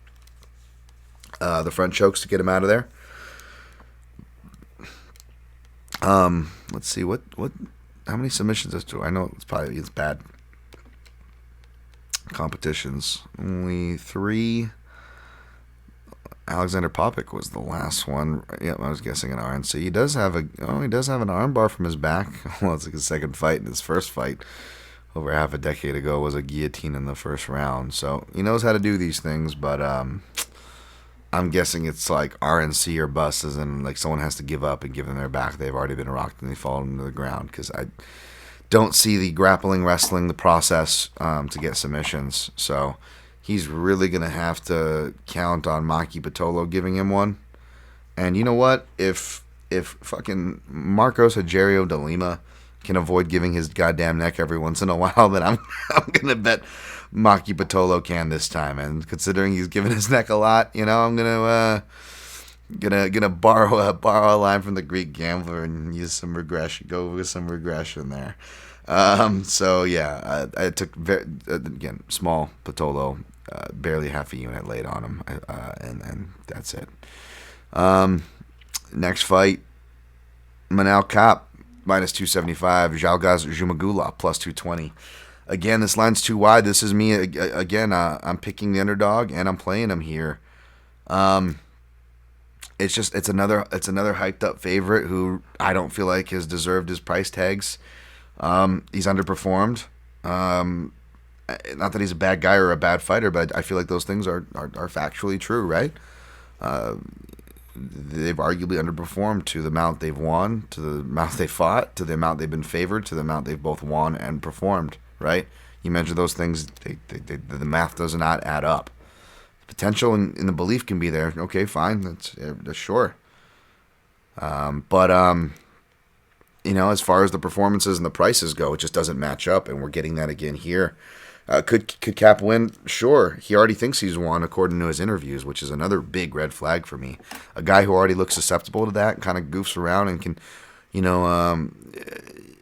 The front chokes to get him out of there. Let's see how many submissions does I know it's bad. Competitions, only 3. Alexander Popik was the last one. Yeah, I was guessing an RNC. He does have an armbar from his back. Well, it's like his second fight. His first fight over half a decade ago was a guillotine in the first round. So he knows how to do these things, but I'm guessing it's like RNC or bust, as in like someone has to give up and give them their back. They've already been rocked and they fall into the ground, because I don't see the grappling, wrestling, the process to get submissions. So he's really going to have to count on Maki Pitolo giving him one. And you know what? If fucking Marcos Rogerio de Lima can avoid giving his goddamn neck every once in a while, then I'm going to bet Maki Pitolo can this time. And considering he's given his neck a lot, I'm going to borrow a line from the Greek gambler and use some regression. Go with some regression there. So yeah, I took again small Pitolo, barely half a unit laid on him, and that's it. Next fight, Manal Kape minus 275, Jalgaz Jumagula plus 220. Again, this line's too wide. This is me again. I'm picking the underdog and I'm playing him here. It's another hyped up favorite who I don't feel like has deserved his price tags. He's underperformed. Not that he's a bad guy or a bad fighter, but I feel like those things are factually true, right? They've arguably underperformed to the amount they've won, to the amount they fought, to the amount they've been favored, to the amount they've both won and performed, right? You measure those things, the math does not add up. The potential and the belief can be there. Okay, fine, that's sure. But as far as the performances and the prices go, it just doesn't match up, and we're getting that again here. Could Cap win? Sure. He already thinks he's won, according to his interviews, which is another big red flag for me. A guy who already looks susceptible to that, kind of goofs around and can,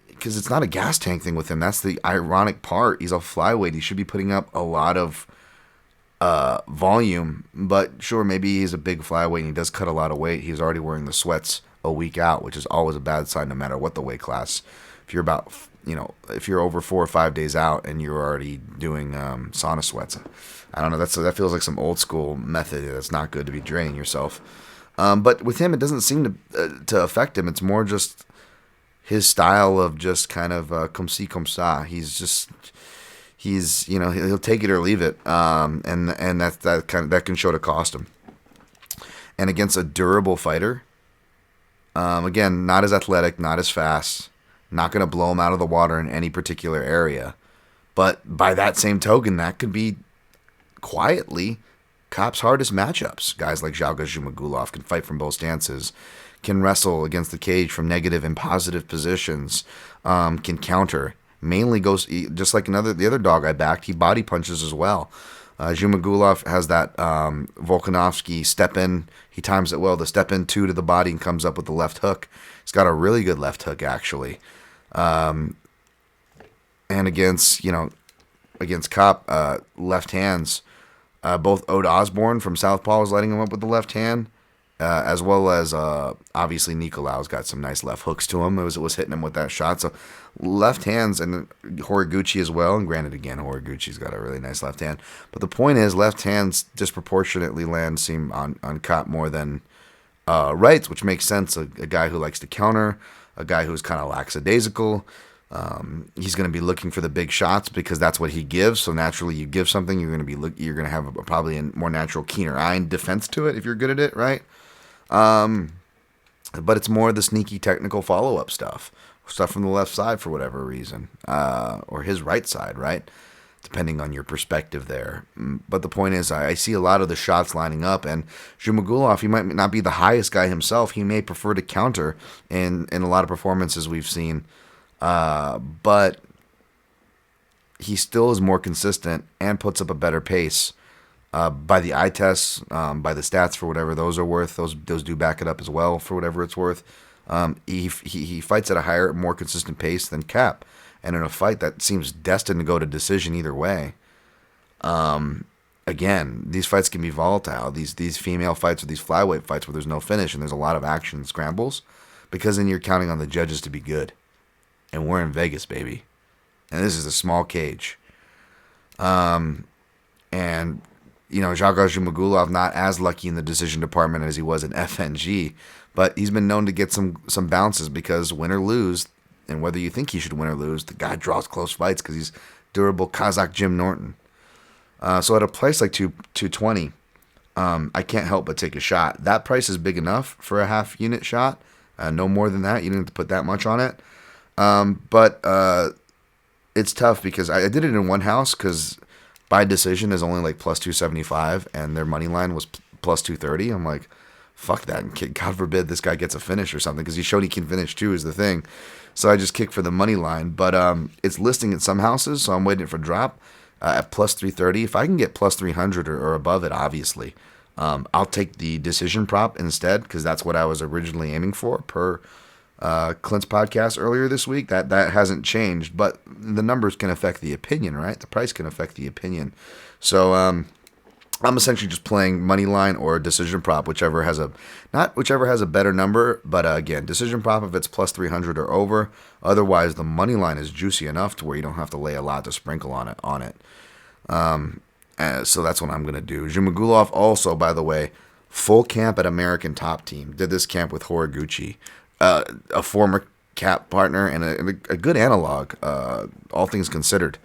because it's not a gas tank thing with him. That's the ironic part. He's a flyweight. He should be putting up a lot of volume, but sure, maybe he's a big flyweight and he does cut a lot of weight. He's already wearing the sweats a week out, which is always a bad sign no matter what the weight class. If you're if you're over 4 or 5 days out and you're already doing sauna sweats, I don't know. That feels like some old school method. That's not good to be draining yourself. But with him, it doesn't seem to affect him. It's more just his style of just kind of comme ci comme ça. He's he'll take it or leave it, and that can show to cost him. And against a durable fighter, again, not as athletic, not as fast. Not going to blow him out of the water in any particular area. But by that same token, that could be quietly Cap's hardest matchups. Guys like Zhalga Zhumagulov can fight from both stances, can wrestle against the cage from negative and positive positions, can counter. Mainly goes, just like the other dog I backed, he body punches as well. Zhumagulov has that Volkanovski step in. He times it well. The step in 2 to the body and comes up with the left hook. He's got a really good left hook, actually. And against Cop, left hands, both Ode Osborne from Southpaw was lighting him up with the left hand, as well as obviously Nicolau's got some nice left hooks to him. It was hitting him with that shot. So left hands, and Horiguchi as well. And granted, again, Horiguchi's got a really nice left hand. But the point is, left hands disproportionately seem on Cop more than rights, which makes sense. A guy who likes to counter, a guy who's kind of lackadaisical. He's going to be looking for the big shots because that's what he gives. So naturally, you give something, you're going to have probably a more natural, keener eye and defense to it if you're good at it, right? But it's more the sneaky technical follow-up stuff from the left side for whatever reason, or his right side, right? Depending on your perspective there. But the point is, I see a lot of the shots lining up, and Zhumagulov, he might not be the highest guy himself. He may prefer to counter in a lot of performances we've seen, but he still is more consistent and puts up a better pace. By the eye tests, by the stats for whatever those are worth, those do back it up as well for whatever it's worth. He fights at a higher, more consistent pace than Cap. And in a fight that seems destined to go to decision either way, again, these fights can be volatile. These female fights or these flyweight fights where there's no finish and there's a lot of action and scrambles, because then you're counting on the judges to be good. And we're in Vegas, baby. And this is a small cage. And, Zhalga Zhumagulov not as lucky in the decision department as he was in FNG, but he's been known to get some bounces because win or lose, and whether you think he should win or lose, the guy draws close fights because he's durable Kazakh Jim Norton. So at a price like $220, I can't help but take a shot. That price is big enough for a half unit shot. No more than that. You didn't have to put that much on it. But it's tough because I did it in one house because by decision is only like plus 275 and their money line was plus 230. I'm like, fuck that. And God forbid this guy gets a finish or something because he showed he can finish too is the thing. So I just kicked for the money line. But it's listing at some houses, so I'm waiting for drop at plus 330. If I can get plus 300 or above it, obviously, I'll take the decision prop instead because that's what I was originally aiming for per Clint's podcast earlier this week. That hasn't changed, but the numbers can affect the opinion, right? The price can affect the opinion. So I'm essentially just playing money line or decision prop, whichever has a better number. But again, decision prop if it's plus 300 or over. Otherwise, the money line is juicy enough to where you don't have to lay a lot to sprinkle on it. So that's what I'm gonna do. Zhumagulov also, by the way, full camp at American Top Team. Did this camp with Horiguchi, a former Cap partner and a good analog, all things considered.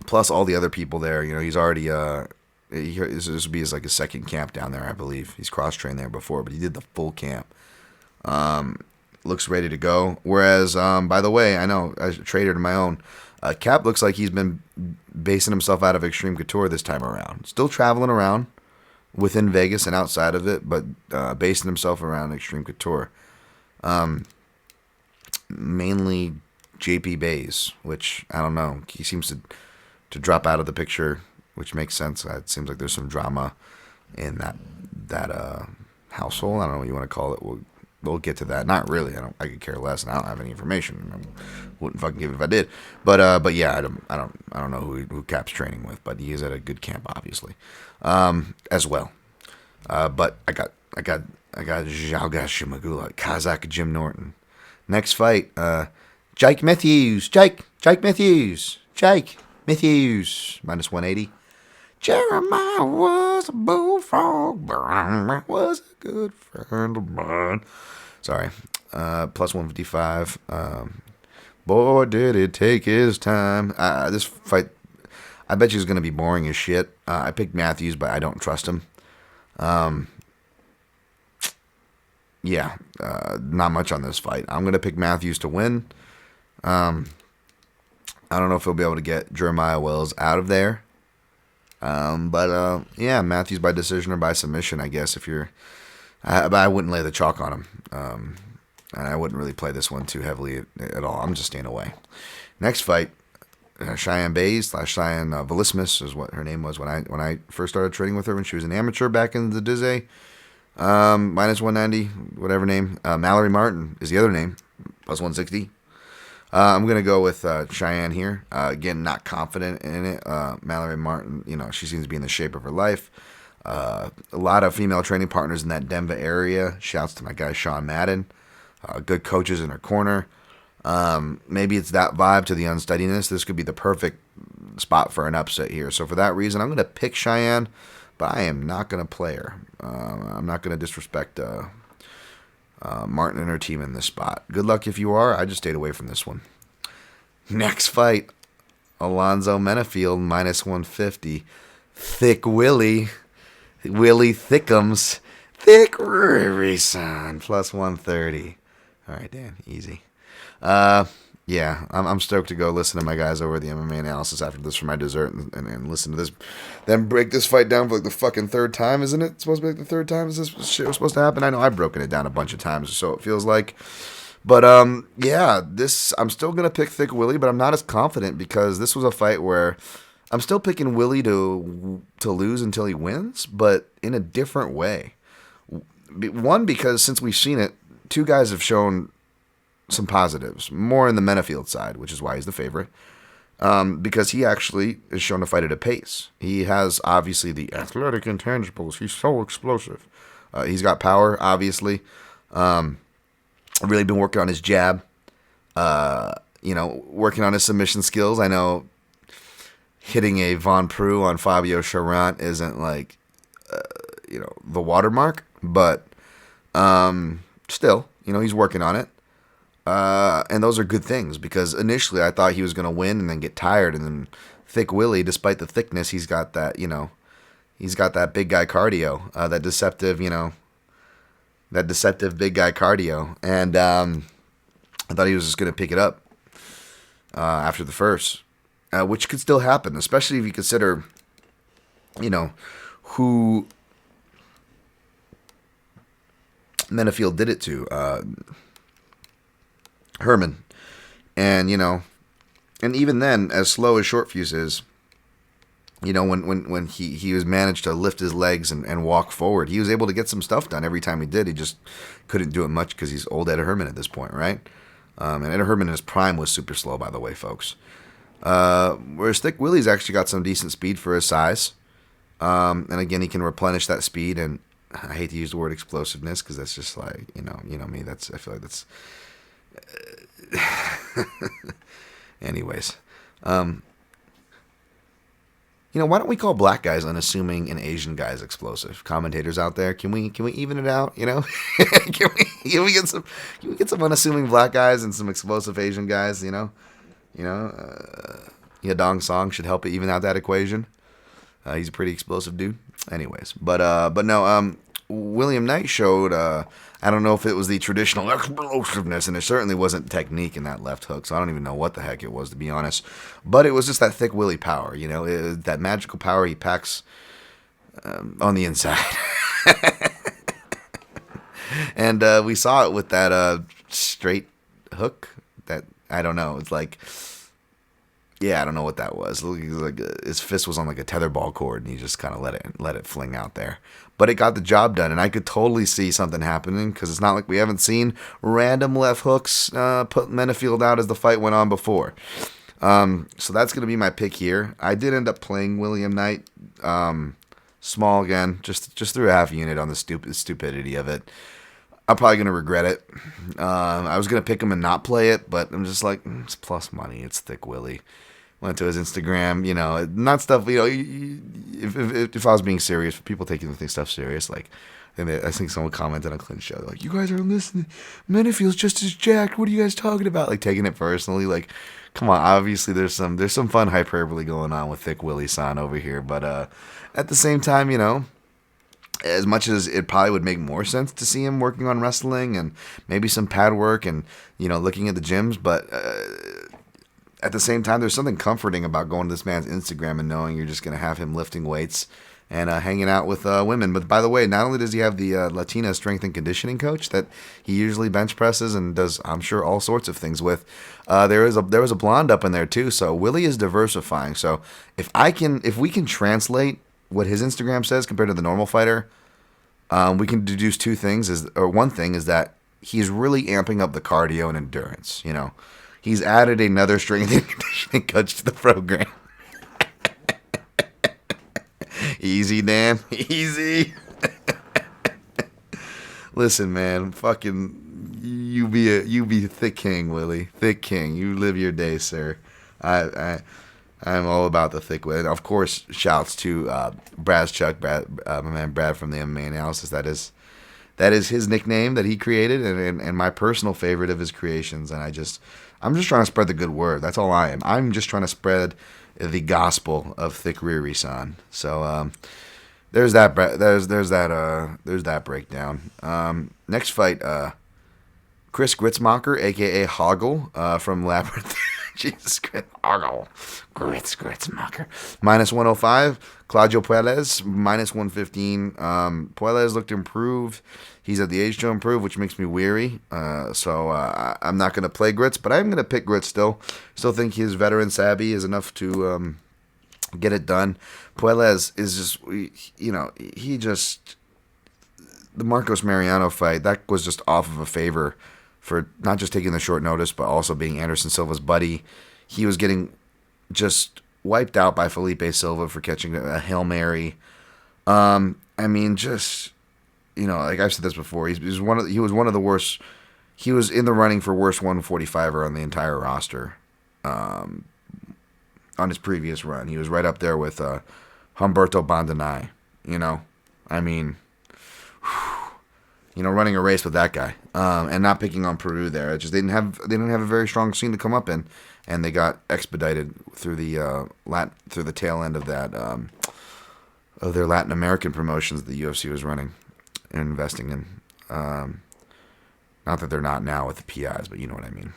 Plus all the other people there. He's already this would be his second camp down there, I believe. He's cross-trained there before, but he did the full camp. Looks ready to go. Whereas, by the way, I know I traded my own. Cap looks like he's been basing himself out of Extreme Couture this time around. Still traveling around within Vegas and outside of it, but basing himself around Extreme Couture. Mainly JP Bays, which, I don't know, he seems to drop out of the picture, which makes sense. It seems like there's some drama in that household. I don't know what you want to call it. We'll get to that. Not really. I could care less, and I don't have any information. I wouldn't fucking give it if I did. But yeah, I don't know who Cap's training with, but he is at a good camp, obviously, as well. But I got Jalga Shimagula, Kazakh Jim Norton. Next fight, Jake Matthews, minus 180. Jeremiah was a bullfrog, was a good friend of mine. Sorry, plus 155. Boy, did it take his time. This fight, I bet you is going to be boring as shit. I picked Matthews, but I don't trust him. Yeah, not much on this fight. I'm going to pick Matthews to win. I don't know if he'll be able to get Jeremiah Wells out of there. But yeah, Matthews by decision or by submission, I guess, but I wouldn't lay the chalk on him. And I wouldn't really play this one too heavily at all. I'm just staying away. Next fight, Cheyenne Bays / Cheyenne Velismus is what her name was when I first started trading with her when she was an amateur back in the Dizzy. Minus 190, whatever name. Mallory Martin is the other name, plus 160. I'm going to go with Cheyenne here. Again, not confident in it. Mallory Martin, she seems to be in the shape of her life. A lot of female training partners in that Denver area. Shouts to my guy Sean Madden. Good coaches in her corner. Maybe it's that vibe to the unsteadiness. This could be the perfect spot for an upset here. So for that reason, I'm going to pick Cheyenne, but I am not going to play her. I'm not going to disrespect Martin and her team in this spot. Good luck if you are. I just stayed away from this one. Next fight, Alonzo Menafield, minus 150. Thick Willie Thickums. Thick Riri son, plus 130. All right, Dan, easy. Yeah, I'm stoked to go listen to my guys over the MMA analysis after this for my dessert and listen to this. Then break this fight down for like the fucking third time, isn't it? It's supposed to be like the third time is this shit was supposed to happen? I know I've broken it down a bunch of times, so it feels like. But yeah, I'm still gonna pick Thick Willie, but I'm not as confident because this was a fight where I'm still picking Willie to lose until he wins, but in a different way. One, because since we've seen it, two guys have shown some positives, more in the Menafield side, which is why he's the favorite, because he actually is shown to fight at a pace. He has, obviously, the athletic intangibles. He's so explosive. He's got power, obviously. Really been working on his jab, working on his submission skills. I know hitting a Von Preux on Fabio Charant isn't like, the watermark, but still, he's working on it. And those are good things because initially I thought he was going to win and then get tired. And then Thick Willie, despite the thickness, he's got that, he's got that big guy cardio, that deceptive big guy cardio. And I thought he was just going to pick it up after the first, which could still happen, especially if you consider, who Menafield did it to. Herman. And, and even then, as slow as Short Fuse is, when he was managed to lift his legs and walk forward, he was able to get some stuff done every time he did. He just couldn't do it much because he's old Ed Herman at this point, right? And Ed Herman in his prime was super slow, by the way, folks. Whereas Thick Willie's actually got some decent speed for his size. And again, he can replenish that speed, and I hate to use the word explosiveness because that's just like, me, I feel like that's... Anyways, why don't we call black guys unassuming and Asian guys explosive? Commentators out there, can we even it out? Can we get some unassuming black guys and some explosive Asian guys? Yadong Song should help even out that equation. He's a pretty explosive dude. Anyways, but no. William Knight showed, I don't know if it was the traditional explosiveness, and it certainly wasn't technique in that left hook, so I don't even know what the heck it was, to be honest. But it was just that thick Willie power, that magical power he packs on the inside. And we saw it with that straight hook that, I don't know, it's like, yeah, I don't know what that was. Like his fist was on like a tetherball cord, and he just kind of let it fling out there. But it got the job done, and I could totally see something happening because it's not like we haven't seen random left hooks put Menafield out as the fight went on before. So that's going to be my pick here. I did end up playing William Knight, small again, just threw a half unit on the stupidity of it. I'm probably going to regret it. I was going to pick him and not play it, but I'm just like, it's plus money. It's Thick Willie. Went to his Instagram, not stuff, if I was being serious, people taking the stuff serious, like, I think someone commented on Clint's show, like, you guys aren't listening. Menafield's just as jacked. What are you guys talking about? Like, taking it personally. Like, come on. Obviously, there's some fun hyperbole going on with Thick Willie-san over here. But at the same time, as much as it probably would make more sense to see him working on wrestling and maybe some pad work and, looking at the gyms, but at the same time, there's something comforting about going to this man's Instagram and knowing you're just going to have him lifting weights and hanging out with women. But by the way, not only does he have the Latina strength and conditioning coach that he usually bench presses and does, I'm sure, all sorts of things with, there was a blonde up in there too. So Willie is diversifying. So if we can translate what his Instagram says compared to the normal fighter, we can deduce two things. One thing is that he's really amping up the cardio and endurance. He's added another strength and conditioning coach to the program. Easy, Dan. Easy. Listen, man. Fucking, you be thick king, Willie. Thick king. You live your day, sir. I'm all about the thick Willie. Of course, shouts to my man Brad from the MMA Analysis. That is his nickname that he created, and my personal favorite of his creations. And I'm just trying to spread the good word. That's all I am. I'm just trying to spread the gospel of Thick Riri-san. So there's that. There's that breakdown. Next fight, Chris Gritzmacher, aka Hoggle, from Labyrinth. Jesus Christ, Hoggle. Gritzmacher. Minus 105. Claudio Puelles, minus 115. Puelles looked improved. He's at the age to improve, which makes me weary. So I'm not going to play Grits, but I'm going to pick Grits still. Still think his veteran savvy is enough to get it done. Puelles is just, the Marcos Mariano fight, that was just off of a favor for not just taking the short notice, but also being Anderson Silva's buddy. He was getting just wiped out by Felipe Silva for catching a Hail Mary. Like I've said this before, he was one of the worst. He was in the running for worst 145er on the entire roster. On his previous run, he was right up there with Humberto Bandenay. Running a race with that guy, and not picking on Peru there. It just they didn't have a very strong scene to come up in, and they got expedited through the tail end of that of their Latin American promotions that the UFC was running and investing in. Not that they're not now with the PIs, but you know what I mean.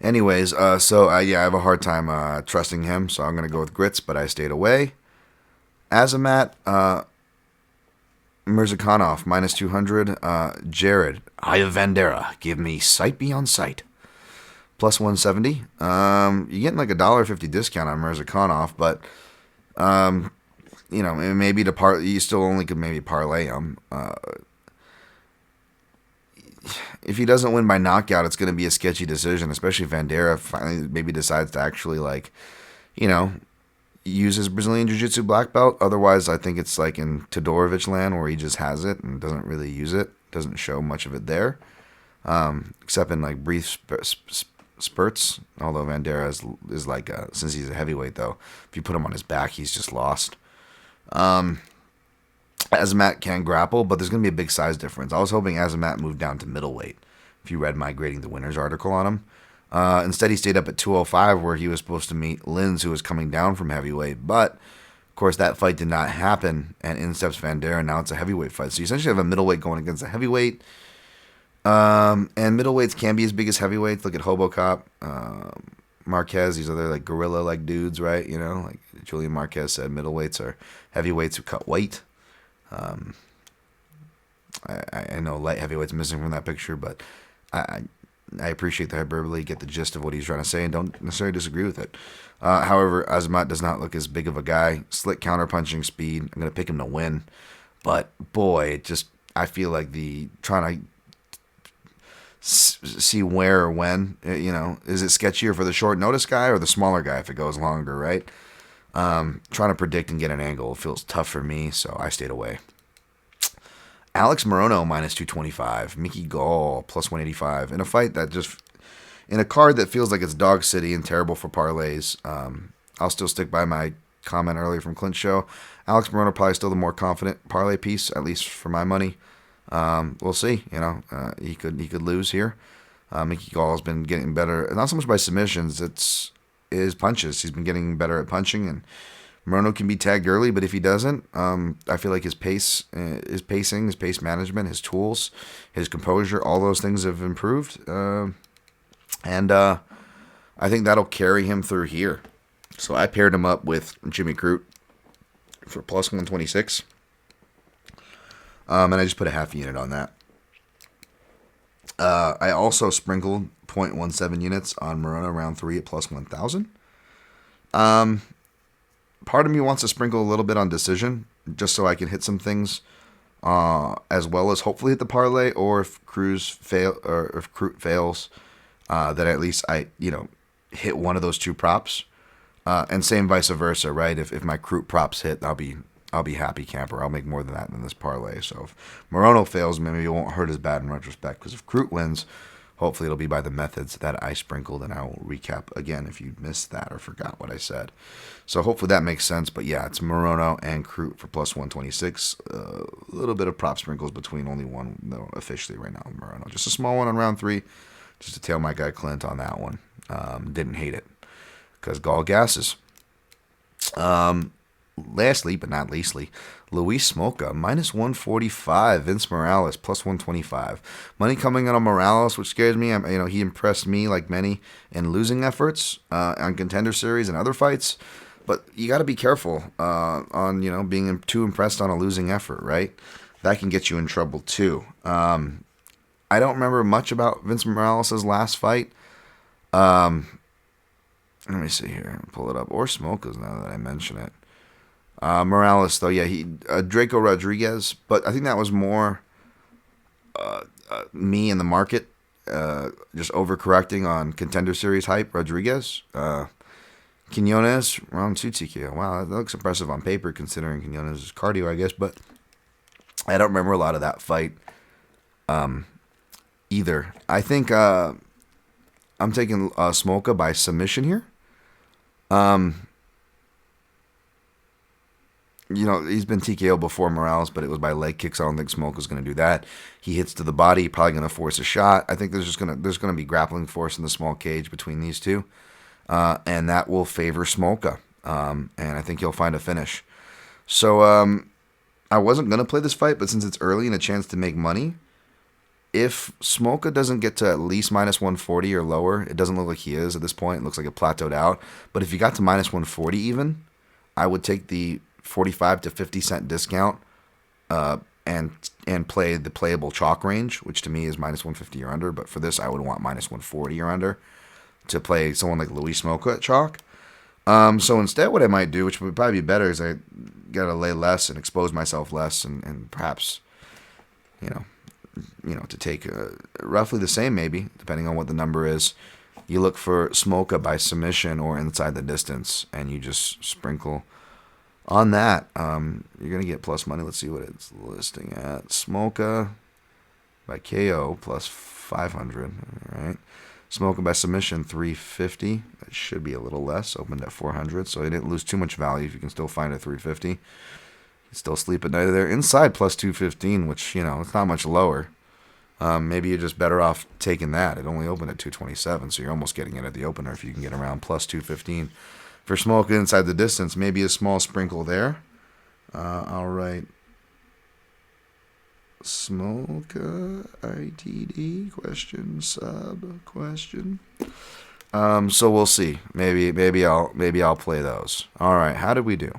Anyways, I have a hard time trusting him, so I'm going to go with Grits, but I stayed away. Azamat, Mirzakhanov, minus 200. Jared, Aya Vandera, give me sight beyond sight. Plus 170. You're getting like $1.50 discount on Mirzakhanov, but, maybe you still only could maybe parlay him. If he doesn't win by knockout, it's going to be a sketchy decision, especially if Vandera finally maybe decides to actually, use his Brazilian Jiu-Jitsu black belt. Otherwise, I think it's like in Todorovic land where he just has it and doesn't really use it. Doesn't show much of it there, except in like brief spurts. Although Vandera is like, since he's a heavyweight though, if you put him on his back, he's just lost. Azamat can grapple, but there's going to be a big size difference. I was hoping Azamat moved down to middleweight, if you read my Grading the Winners article on him. Instead, he stayed up at 205, where he was supposed to meet Linz, who was coming down from heavyweight. But Of course, that fight did not happen, and in steps Van Daren. Now it's a heavyweight fight. So you essentially have a middleweight going against a heavyweight. And middleweights can be as big as heavyweights. Look at Hobocop, Marquez, these other like gorilla-like dudes, right? You know, like Julian Marquez said, middleweights are heavyweights who cut weight. I know light heavyweight's missing from that picture, but I appreciate the hyperbole, get the gist of what he's trying to say, and don't necessarily disagree with it. However, Azamat does not look as big of a guy. Slick counter-punching speed. I'm going to pick him to win. But, boy, I feel like trying to see where or when, is it sketchier for the short notice guy or the smaller guy if it goes longer, right? Trying to predict and get an angle feels tough for me, so I stayed away. Alex Morono minus 225, Mickey Gall plus 185 in a fight that in a card that feels like it's dog city and terrible for parlays. I'll still stick by my comment earlier from Clint's show. Alex Morono probably still the more confident parlay piece, at least for my money. We'll see. He could lose here. Mickey Gall has been getting better, not so much by submissions. It's his punches. He's been getting better at punching, and Morono can be tagged early, but if he doesn't, I feel like his pacing, his pace management, his tools, his composure, all those things have improved. And I think that'll carry him through here. So I paired him up with Jimmy Crute for plus 126. And I just put a half unit on that. I also sprinkled 0.17 units on Morono round 3 at plus 1,000. Part of me wants to sprinkle a little bit on decision, just so I can hit some things, as well as hopefully hit the parlay, or if Crute fails, that at least I hit one of those two props, and same vice versa, right? If my Crute props hit, I'll be happy camper. I'll make more than that in this parlay. So if Morono fails, maybe it won't hurt as bad in retrospect, because if Crute wins, hopefully it'll be by the methods that I sprinkled, and I will recap again if you missed that or forgot what I said. So hopefully that makes sense. But yeah, it's Morono and Crute for plus 126. A little bit of prop sprinkles between, only one though officially right now. Morono, just a small one on round 3, just to tail my guy Clint on that one. Didn't hate it because Gall gasses. Lastly, but not leastly, Luis Smolka, minus 145. Vince Morales, plus 125. Money coming in on Morales, which scares me. He impressed me, like many, in losing efforts on Contender Series and other fights. But you got to be careful on, being too impressed on a losing effort, right? That can get you in trouble, too. I don't remember much about Vince Morales' last fight. Let me see here. Pull it up. Or Smolka's, now that I mention it. Morales, though, yeah, Draco Rodriguez, but I think that was more me in the market, just overcorrecting on Contender Series hype. Rodriguez, Quinones, round 2 TKO. Wow, that looks impressive on paper considering Quinones' cardio, I guess, but I don't remember a lot of that fight either. I think I'm taking Smolka by submission here. He's been TKO before Morales, but it was by leg kicks. I don't think Smolka's going to do that. He hits to the body, probably going to force a shot. I think there's going to be grappling force in the small cage between these two, and that will favor Smolka. And I think he'll find a finish. So I wasn't going to play this fight, but since it's early and a chance to make money, if Smolka doesn't get to at least minus 140 or lower, it doesn't look like he is at this point. It looks like it plateaued out. But if you got to minus 140 even, I would take the 45 to 50 cent discount and play the playable chalk range, which to me is minus 150 or under. But for this, I would want minus 140 or under to play someone like Luis Smolka at chalk. So instead, what I might do, which would probably be better, is I got to lay less and expose myself less, and perhaps, to take roughly the same, maybe, depending on what the number is. You look for Smolka by submission or inside the distance, and you just sprinkle on that. You're going to get plus money. Let's see what it's listing at. Smolka by KO plus 500. All right. Smolka by submission 350. That should be a little less. Opened at 400, so you didn't lose too much value. If you can still find a 350, you still sleep at night there. Inside plus 215, which it's not much lower. Maybe you're just better off taking that. It only opened at 227, so you're almost getting it at the opener if you can get around plus 215. For Smoke inside the distance, maybe a small sprinkle there. All right. Smoke ITD question sub question. So we'll see. Maybe I'll play those. All right. How did we do?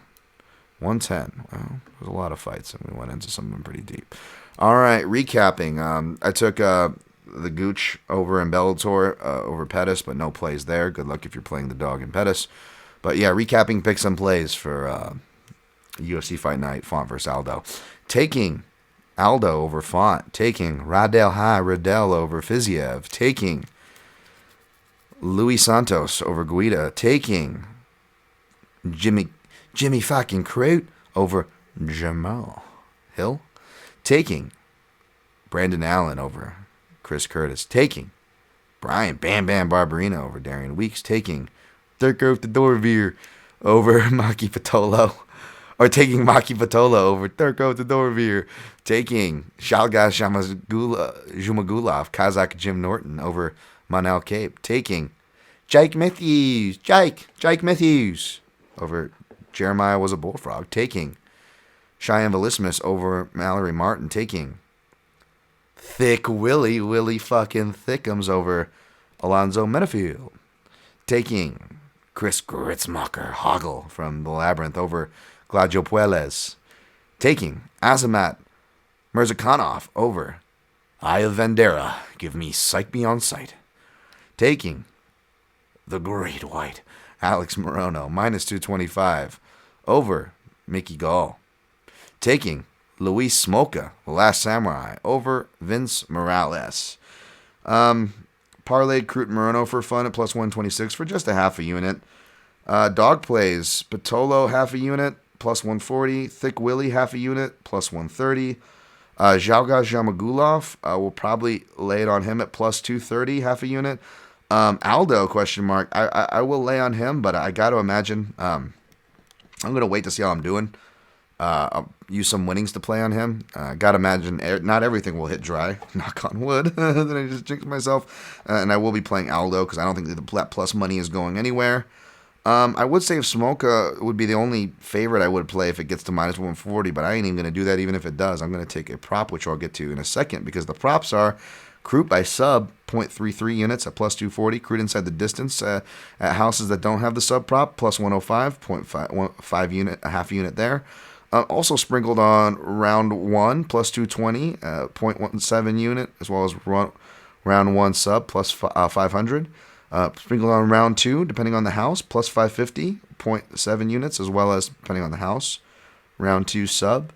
110. Well, there's a lot of fights, and we went into some of them pretty deep. All right. Recapping. I took the Gooch over in Bellator over Pettis, but no plays there. Good luck if you're playing the dog in Pettis. But yeah, recapping picks and plays for UFC Fight Night. Font versus Aldo. Taking Aldo over Font, taking Radel over Fiziev, taking Luis Santos over Guida, taking Jimmy fucking Crute over Jamal Hill, taking Brandon Allen over Chris Curtis, taking Brian Bam Bam Barberina over Darian Weeks, taking Turco Todorovic over Maki Patolo. Or taking Maki Patola over Turco Todorovic. Taking Shalgas Zhumagulov, Kazakh Jim Norton over Manel Cape. Taking Jake Matthews over Jeremiah Was a Bullfrog. Taking Cheyenne Velismus over Mallory Martin. Taking Thick Willie fucking Thickums over Alonzo Menafield. Taking Chris Gritzmacher Hoggle from the Labyrinth over Gladio Puelles. Taking Azamat Mirzakhanov over Eye of Vendera. Give me Psych Me on Sight. Taking the Great White Alex Morono minus 225 over Mickey Gall. Taking Luis Smoka, the Last Samurai, over Vince Morales. Parlayed Crute Morono for fun at plus 126 for just a half a unit. Dog plays Patolo half a unit, plus 140. Thick Willie half a unit, plus 130. Zhalga Zhamagulov, we'll probably lay it on him at plus 230, half a unit. Aldo, question mark. I will lay on him, but I got to imagine I'm going to wait to see how I'm doing. I'll use some winnings to play on him. Got to imagine not everything will hit dry. Knock on wood. Then I just jinxed myself. And I will be playing Aldo because I don't think that plus money is going anywhere. I would say if Smoka would be the only favorite I would play if it gets to minus 140, but I ain't even going to do that even if it does. I'm going to take a prop, which I'll get to in a second, because the props are Crute by sub, 0.33 units at plus 240. Crute inside the distance at houses that don't have the sub prop, plus 105, 0.5 unit, a half unit there. Also sprinkled on round 1, plus 220, 0.17 unit, as well as round 1 sub, plus 500. Sprinkled on round 2, depending on the house, plus 550, 0.7 units, as well as, depending on the house, round 2 sub,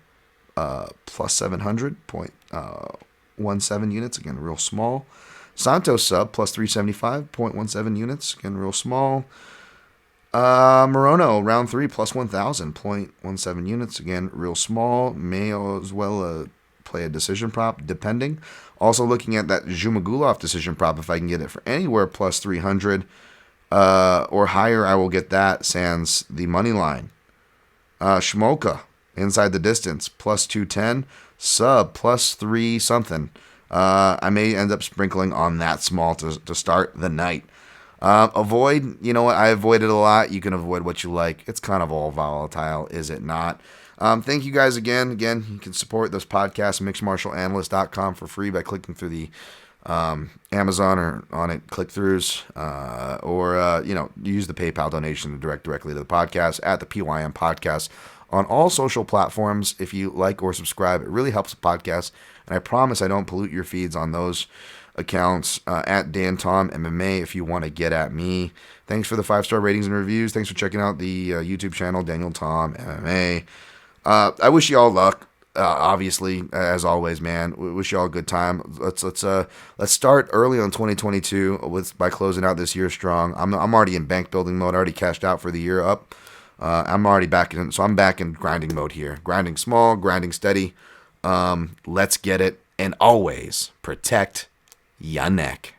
plus 700, 0.17 units, again, real small. Santos sub, plus 375, 0.17 units, again, real small. Morono, round 3, plus 1,000, 0.17 units, again, real small. May as well play a decision prop, depending. Also looking at that Zhumagulov decision prop, if I can get it for anywhere plus 300 or higher, I will get that, sans the money line. Shmoka, inside the distance, plus 210. Sub, plus 3 something. I may end up sprinkling on that small to start the night. Avoid, you know what, I avoided a lot. You can avoid what you like. It's kind of all volatile, is it not? Thank you guys again. Again, you can support this podcast, mixedmartialanalyst.com, for free by clicking through the Amazon or on it click-throughs, or use the PayPal donation to direct directly to the podcast at the PYM Podcast on all social platforms. If you like or subscribe, it really helps the podcast, and I promise I don't pollute your feeds on those accounts. At Dan Tom MMA if you want to get at me. Thanks for the 5-star ratings and reviews. Thanks for checking out the YouTube channel, Daniel Tom MMA. I wish you all luck. Obviously, as always, man. We wish you all a good time. Let's start early on 2022 by closing out this year strong. I'm already in bank building mode. I already cashed out for the year up. I'm already back in, so I'm back in grinding mode here. Grinding small, grinding steady. Let's get it, and always protect your neck.